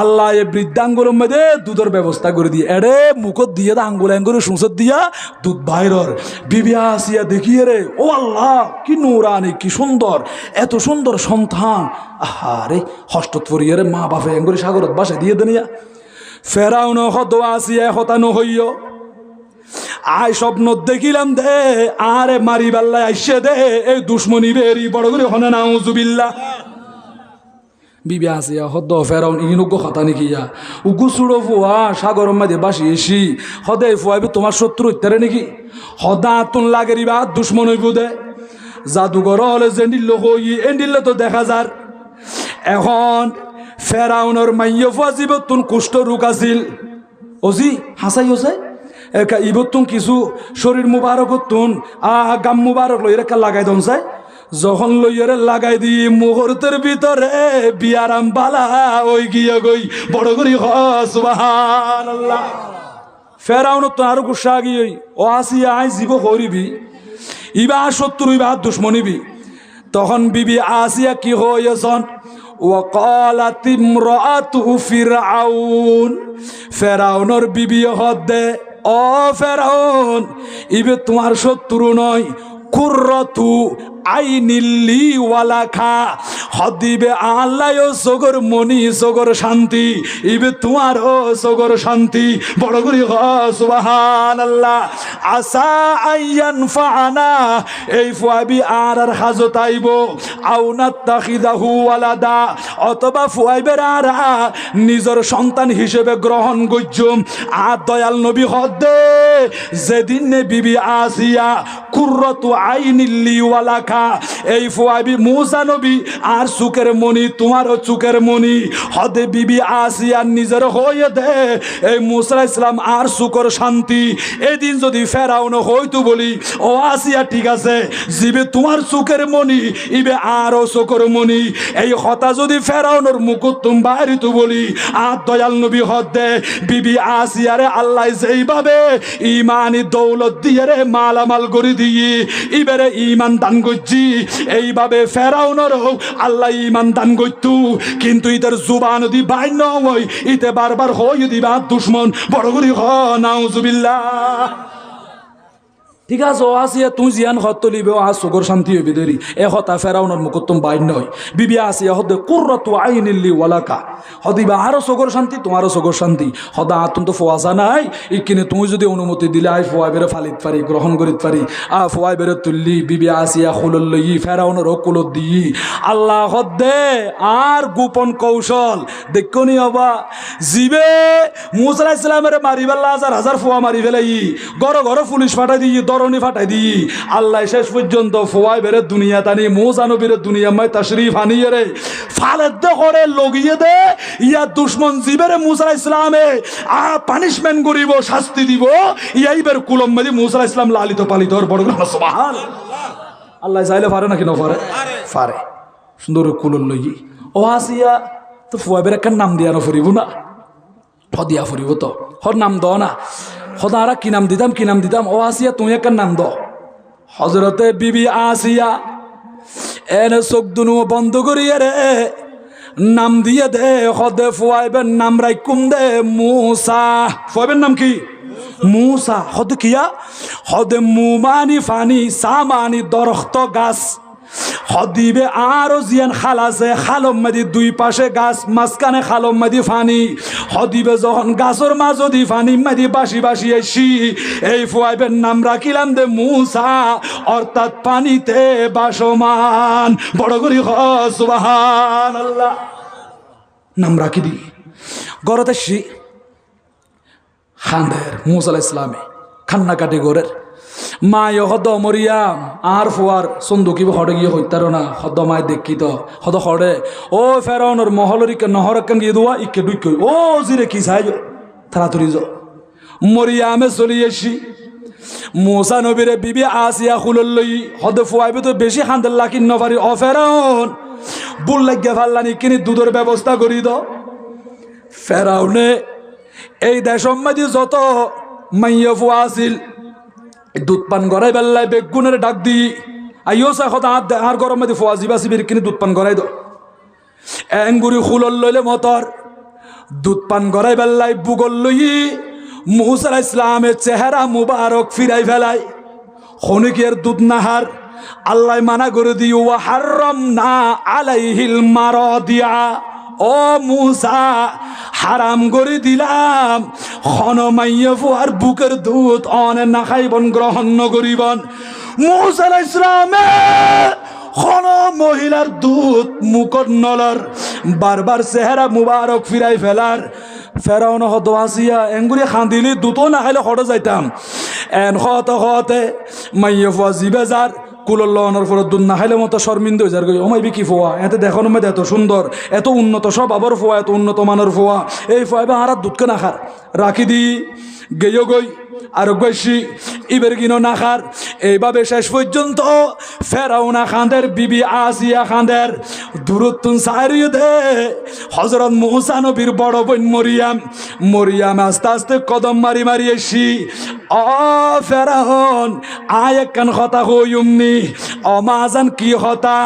আল্লাহ এ বৃদ্ধাঙ্গুলের মধ্যে দুধের ব্যবস্থা করে দিয়ে এড়ে মুখত দিয়ে দা আঙ্গুল আঙ্গুলে সুঁসত দিয়া দুধ বাইরর বিবি আসিয়া দেখিয়ে রে ও আল্লাহ কি নুরানি কি সুন্দর এত সুন্দর সন্তান আহারে হস্তত ফরিয়ে রে মা বাপে আঙ্গুলে সাগরত বাসায় দিয়ে দেনিয়া ফেরাও ন হত আসিয়া হতানো হইয় আয় স্বপ্ন দেখিলাম দে আরে মারি বাল্লা আইসে দে এই দুশ্মনী বেরি বড় করে হনে নাউজুবিল্লাহ বিবি আসিয়া হদ ফেরাউন ইনুগ্য খাতা নাকিয়া উগু সুড়ো ফুয়া সাগর মাঝে বাসি এসি হদে ফুয়াবি তোমার শত্রু ইত্যারে নাকি হদা তুন লাগেরিবা দুশ্মন হইব দে জাদুঘর হলে জেন্ডিল্ল হই এন্ডিল্লে তো দেখা যার এখন ফেরাউনের মাইয় ফুয়া জীব তুন কুষ্ঠ রোগ আছিল অজি হাসাই হসে একা ইবতুন কিছু শরীর মুবারক তুন গাম মুবারক লই রেখা লাগাই দন চাই যখন লইয়ারে লাগাই দি মুহূর্তের ভিতরে বিয়ারাম বালা ওই গিয়ে গই বড় করি সুবহানাল্লাহ ফেরাউন তো আরো গুসা গিয়ে ও আসিয়া আই জীব করিবি ইবা শত্রু ইবা দুশ্মনিবি তখন বিবি আসিয়া কি হয়েছন وقالت امرأة فرعون ফেরাউনের বিবি হদে ও ফেরাউন ইবে তোমার শত্রু নয় কুররাতু আইনিল্লি ওয়ালাকা হদিবে আল্লাহ সগর মনি সগর শান্তি ইবে তোমার ও সগর শান্তি বড় করি সুবহানাল্লাহ আসা আইয়ান ফানা এই ফুয়াবি আর হাজত আইব আউনাত তাখিদাহু ওয়ালাদা অথবা ফুয়াইবের আর নিজের সন্তান হিসেবে গ্রহণ গজ্জুম আর দয়াল নবী হদে যেদিন নে বিবি আসিয়া কুররাতু আইনিল্লি ওয়ালাকা এই ফুয়াবি মুসা নবী আর চুকের মনি তোমারও চুকের মনি হদে বিবি আসিয়া নিজের হয়ে দে এই মুসা ইসলাম আর চুকর শান্তি এদিন যদি ফেরাউন হইতো বলি ও আসিয়া ঠিক আছে জিবে তোমার চুকের মনি ইবে আরও চুকর মনি এই হতা যদি ফেরাউনের মুকুট তুম বাড়িতো বলি আর দয়াল নবী হদে বিবি আসিয়ারে আল্লাহ যেইভাবে ইমানি দৌলত দিয়ে রে মালামাল করে দিয়ে ইবারে ইমান দান করছি এইভাবে ফেরাউনেরও আল্লাহ ইমান দান করতু কিন্তু ইতার জুবান দি বাইর নয় ইতে বারবার হই দিবা দুশ্মন বড় করি হ নাউজুবিল্লাহ ঠিক আছে ও আসিয়া তুই জিয়ান হত লিবে ও সুগর শান্তি হইবে দেরি এ হতা ফেরাউনের মুকুত্তম বাইর নয় বিবি আসিয়া হদে কুররাতু আইনিল্লি ওয়ালাকা হদিবা আরো সুগর শান্তি তোমারও সুগর শান্তি হদা আতুন তো ফোয়াসা নাই ইকিনে তুমি যদি অনুমতি দিলে আই ফোয়াই বেরে ফালিত পারি গ্রহণ করিত পারি ফোয়াই বেরে তুললি বিবি আসিয়া খুলল লই ফেরাউনের কুলত দি আল্লাহ হদে আর গোপন কৌশল দেখনি হবা জিবে মুসা আলাইহিস সালামের মারিবাল্লা হাজার হাজার ফোয়া মারি ফেলাই গড় গড় পুলিশ ফাটাই দি দরনি ফাটাই দি আল্লাহ শেষ পর্যন্ত ফোয়াই বেরে দুনিয়া টানি মুসা নবীর দুনিয়া মাই তাশরীফ আনিয়ে রে ফালেদ দে করে লগিয়ে দে ইয়া দুশ্মন জিবেরে মুসা আলাইহিস সালামে পানিশমেন্ট করিব শাস্তি দিব ইয়াইবের কুলম মাদি মুসা আলাইহিস সালাম লালিত পালিত বড় সুবহানাল্লাহ আল্লাহ চাইলে পারে নাকি না পারে পারে সুন্দর কুলল লই ও আসিয়া তো ফোয়াই বেরে কার নাম দিয়া না ফুরিব না হদিয়া ফুরিব তো হর নাম দ না হদারা কি নাম দিতাম ও আসিয়া তুমি একটা নাম দ হজরতে বিবি আসিয়া এনে চোখ দুনু বন্ধ করিয়ে রে নাম দিয়ে দে হদে ফুয়াইবের নাম রাইকুম দে মুসা ফুয়াইবের নাম কি মুসা হদে কিয়া হদে মুমানি ফানি সামানি দরখত গাছ হদিবে আরো জিয়ান খাল আছে খালম মাদি দুই পাশে গাছ মাঝখানে খালম মাদি ফানি হদিবে যখন গাছর মাঝদি ফানি মাদি বাসি বাসি এসি এই ফুয়াইবের নাম রাখিলাম দে মুসা অর্থাৎ পানিতে বাসমান বড় করি সুবহানাল্লাহ নাম রাখি দি গরতে শি খান্দের মুসা আলাইহিস সালামে খান্না কাটি গরের মা হদ মরিয়াম আর ফুয়ার সন্দুকি হড়ে গিয়ে হইতার না হদ মায় দেখি তো হদ হড়ে ও ফেরাউনের মহলরিকে নহরকান গিয়ে দোয়া ইকে ডুইকে ও জিরে কি চাই তাড়াতাড়ি যো মরিয়ামে চলি এসি মুসা নবীরে বিবি আসিয়া খুলল লই হদ ফুয়াইবে তো বেশি খান্দের লাকিন নপারি ও ফেরাউন বুল লাগিয়া ফাল্লানি কিনি দুধের ব্যবস্থা করি দ ফেরাউনে এই দেশমাদি যত মাইয়া ফুয়া আসিল দুধ পান গড়াই বেল্লাই বেগুনের ডাক দি আইও সা কথা আর গরম মধ্যে ফোয়া জিবা সিবির কিনে দুধ পান গড়াই দো এঙ্গুরি খুলল লইলে মতর দুধ পান গড়াই বেল্লাই বুগল লই মুসা আলাইহিস সালামের চেহারা মুবারক ফিরাই ফেলাই খনিকের দুধ নাহার আল্লাহ মানা করে দি ওয়া হারামনা আলাইহিল মারাদিয়া ও মুসা হারাম করে দিলাম খন মাইয়া ফুয়ার বুকের দুধ অনে না খাইবন গ্রহণ করিবন মুসা আলাইহিস সালামে খন মহিলার দুধ মুকর নলর বারবার চেহারা মুবারক ফিরাই ফেলার ফেরাউন হত আসিয়া এঙ্গুরি খান্দিলি দুধও না খাইলে হটে যাইতাম এন হতে মাইয়া ফুয়া জিবে যার কুলল্লনের পরে দুধ না খাইলে মতো শর্মিন্দ হয়ে যার গই ওমাইবি কি ফোয়া এতে দেখানোর মধ্যে এত সুন্দর এত উন্নত সব আবার ফোয়া এত উন্নত মানের ফোয়া এই ফোয়াবে আর দুধকে না খার রাখি দি গেয় গই আর গৈসি ইবের কিনো না খার এইভাবে শেষ পর্যন্ত ফেরাউনা খানদের বিবি আসিয়া খানদের দূরত্ব সারিয়ে দে হযরত মুসা নবীর বড় বোন মরিয়াম আস্তে আস্তে কদম মারি মারি এসি অ ফেরাউন আয় একখান কথা হইমনি অমাজান কি হতা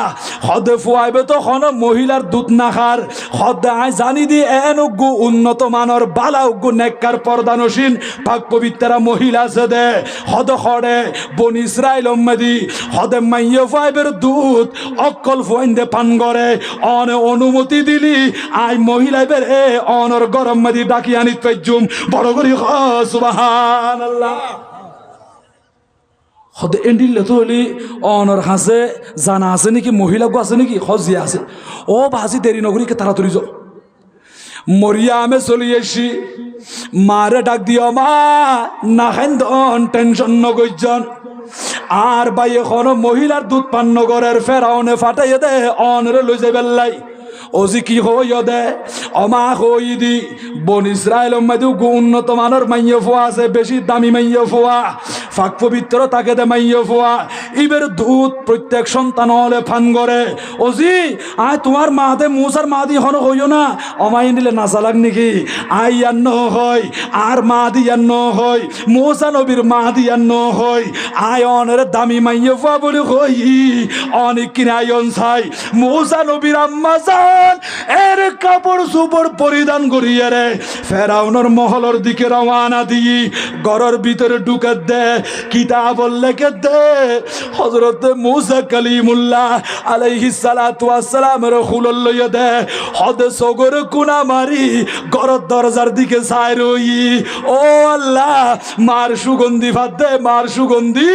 হদে ফুয়াইবে তো হন মহিলার দুধ নাখার হদে আয় জানি দি এন উগ্গু উন্নত মানর বালা উগ্গু নেককার পর্দানসীন পাক পবিত্রা মহিলা আছে দে হদ খড়ে বন ইসরাইল মেদি হদে মাইয়ে ফুয়াইবের দুধ অকল ফুয়াইন্দে পান করে অনে অনুমতি দিলি আই মহিলা বেরে অনর গরম মেদি ডাকি আনিত পেজুম বড় করি সুবহানাল্লাহ হদে এন্ডিলে তো হলি অনর হাসে জানা আছে নাকি মহিলা গো আছে নাকি হজিয়া আছে ও বাজি দেরি নগরীকে তাড়াতাড়ি যাও মরিয়ামে চলি এসি মারে ডাক দিও মা না খাইন টেনশন নগজন আর ভাই এখন মহিলার দুধ পান নগরের ফেরাউনে ফাটাইয়ে দে অনরে লই যাই বেল্লাই ওজি কি হইয় দে অমা হই দি বন ইসরায়েল মধ্যে উন্নত মানের মাইয়ে ফোয়া আছে বেশি দামি মাইয়ে ফোয়া ফাঁক পবিত্র তাকে দে মাইয়ে ফোয়া ইবের দুধ প্রত্যেক সন্তান হলে ফান করে ওজি আয় তোমার মা দে মুসার মা দি হন হইও না অমাই নিলে না চালাক নাকি আই আন্ন হয় আর মা দি আন্ন হয় মুসা নবীর মা দি আন্ন হয় আয় অনের দামি মাইয়ে ফোয়া বলে হই অনেক কিনে আয়ন চাই মুসা নবীর আম্মা এর কাপড় সুপড় পরিধান করিয়ে রে ফেরাউনের মহলের দিকে রওনা দিয়ে ঘরের ভিতরে ঢুকে দে কিতাব লেখে দে হযরত মুসা কালিমুল্লাহ আলাইহিস সালাতু ওয়াস সালামের খুলল লইয়া দে হদে সগর কুনা মারি ঘরের দরজার দিকে চাই রই ও আল্লাহ মার সুগন্ধি ভাত দে মার সুগন্ধি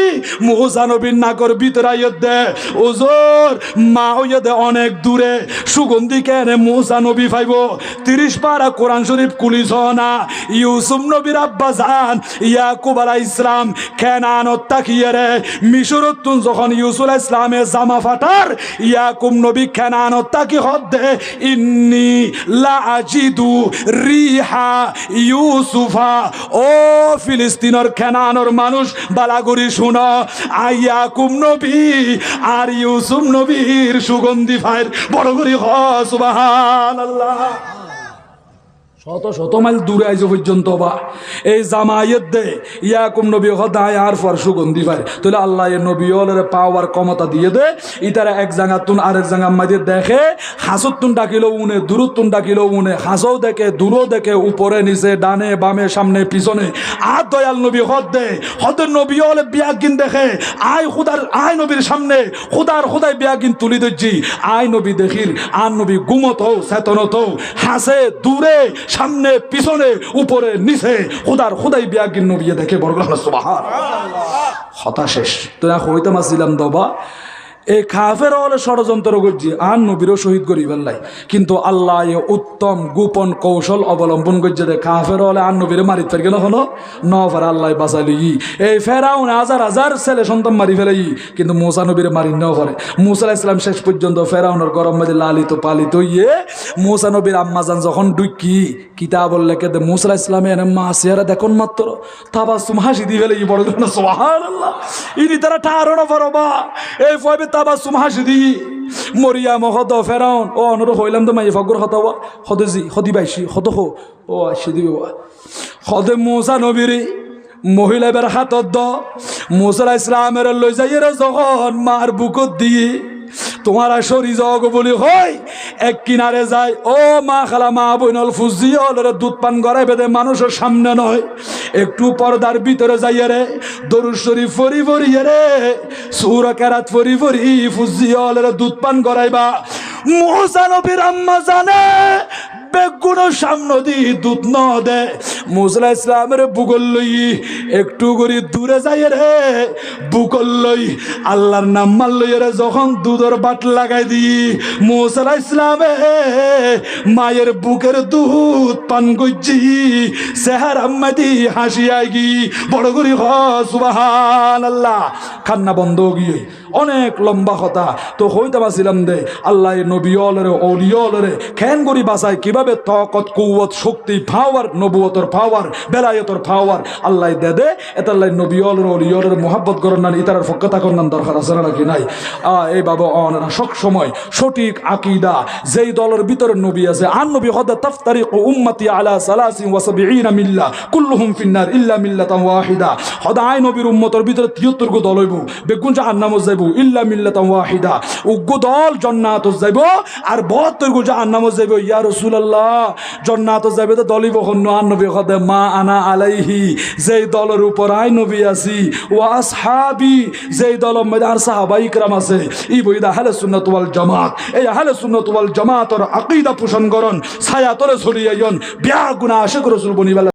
মুসা নবীর নাকর ভিতরে আইয়া দে ওজোর মা হইয়া দে অনেক দূরে সুগন্ধি কেন মুসা নবী পাইব 30 পারা কোরআন শরীফ কুলিছ না ইউসুফ নবীর আব্বা জান ইয়াকুব আলাইহিস সালাম কেনানত তাকিয়ে রে মিশরত যখন ইউসুফ আলাইহিস সালামের জামা ফাটার ইয়াকুব নবী কেনানত তাকি হদে ইন্নী লা আজিদু রিহা ইউসুফা ও ফিলিস্তিনের কেনানোর মানুষ বালাগুড়ি শুনো ইয়াকুব নবী আর ইউসুফ নবীর সুগন্ধি ফাইর বড় করে সুবহানাল্লাহ শত শত মাইল দূরে আইজ পর্যন্ত বা এই জামায়েত দে ইয়াকুব নবী হদায় আর ফর সুগন্ধি পায় তাহলে আল্লাহ এর নবী ওলরে পাওয়ার ক্ষমতা দিয়ে দে ইতারা এক জায়গাতুন আরেক জায়গা মাঝে দেখে হাসতুন ডাকিলো উনে দূরতুন ডাকিলো উনে হাসও দেখে দূরও দেখে উপরে নিচে ডানে বামে সামনে পিছনে আর দয়াল নবী হদ নবী ওলে বিয়াগিন দেখে আয় খুদার আয় নবীর সামনে খুদাই বিয়াগিন তুলি দজ্জি আয় নবী দেখির আর নবী গুমত হও চেতনত হও হাসে দূরে সামনে পিছনে উপরে নিচে খুদাই বিয়াগিন নবী দেখে বড় সুবহানাল্লাহ হতাশেষ তো এখন হইতে মাসিলাম দবা এই কাফের হলে ষড়যন্ত্র করছি আর নবীরও শহীদ করি ফেললাই কিন্তু আল্লাহ উত্তম গোপন কৌশল অবলম্বন করছে দে কাফের হলে আর নবীরে মারিত ফের গেল হলো নফার আল্লাহ বাঁচালি এই ফেরাউন হাজার হাজার ছেলে সন্তান মারি ফেলাই কিন্তু মুসা নবীরে মারি নেওয়া পারে মুসা আলাইহিস সালাম শেষ পর্যন্ত ফেরাউনের গরম মাঝে লালিত পালিত ইয়ে মুসা নবীর আম্মাজান যখন ডুকি কিতাব লেখে দে মুসা আলাইহিস সালামে এনে মা চেহারা দেখুন মাত্র তাবাসসুম হাসি দিয়ে ফেলে বড় সুবহানাল্লাহ ইনি তারা ঠারো পারবা এই ফয়বে তাবাসসুম হাসি দি মরিয়াম হদ ফেরাউন ও অনর হইলাম তো মাই ফগর হতাওয়া হদজি হদি বাইশি হদ হো ও আসি দিবে হদে মুসা নবীরে মহিলা বের হাতত দ মুসা আলাইহিস সালামের লই যাইরে যখন মার বুকত দিয়ে তোমার শরী জগ বলি হয় এক কিনারে যায় ও মা খালা মা বইনল ফুজি ওলরে দুধ পান গড়াই বেদে মানুষের সামনে নয় একটু পর্দার ভিতরে যাইয়ে রে দরুদ শরীফ ফরি ফরিয়ে রে সূরা কেরাত ফরি ফরি ফুজি ওলরে দুধ পান গড়াইবা মুসা নবীর আম্মা জানে বেগুনো সামনে দি দুধ ন দে মুসা আলাইহিস সালামের বুকল লই একটু করে দূরে যাইয়ে রে বুকল লই আল্লাহর নাম মাল লইয়ে রে যখন দুধের বাট লাগাই দি মুসা আলাইহিস সালামে মায়ের বুকের দুধ পান করছি সেহার আম্মাদি হাসি আইগি বড় করে সুবহানাল্লাহ কান্না বন্ধ গিয়ে অনেক লম্বা কথা তো হইতে পারছিলাম দে আল্লাহ নবিয়লরে অলিয়লরে খেন গরি বাসায় কিভাবে তকত কুওয়াত শক্তি পাওয়ার নবুয়তর পাওয়ার বেলায়তর পাওয়ার আল্লাহ দে এতাল্লাহ নবিয়লরে অলিয়লরে মোহাব্বত করেন না ইতার ফক্কা থাকুন না দরকার আছে নাকি নাই এই বাবা অনারা সব সময় সঠিক আকীদা যেই দলের ভিতরে নবী আছে আর নবী হদা তাফতারিকু উম্মতি আলা 73 মিল্লা কুল্লুহুম ফিন্নার ইল্লা মিল্লাতান ওয়াহিদা হদা আই নবীর উম্মতের ভিতরে 73 গো দল হইব বেগুন জাহান্নামে যাইব ইল্লা মিল্লাতান ওয়াহিদা উগ্গো দল জান্নাতে যাইব আর 72 গো জাহান্নামে যাইব ইয়া রাসূলুল্লাহ জান্নাতে যাইবে তো দলিব হন্য আর নবী হদা মা আনা আলাইহি যেই দলের উপর আই নবী আছি ওয়া আসহাবি যেই দলের মধ্যে আর সাহাবাই کرام আছে ই বইদা আহলে সুন্নাত ওয়াল জামাত এই আহলে সুন্নাত ওয়াল জামাতের আকীদা পোষণ করন ছায়া তলে ছড়িয়ে আইন বিয়া গুনাহ আশিক রাসূল বনিবেলা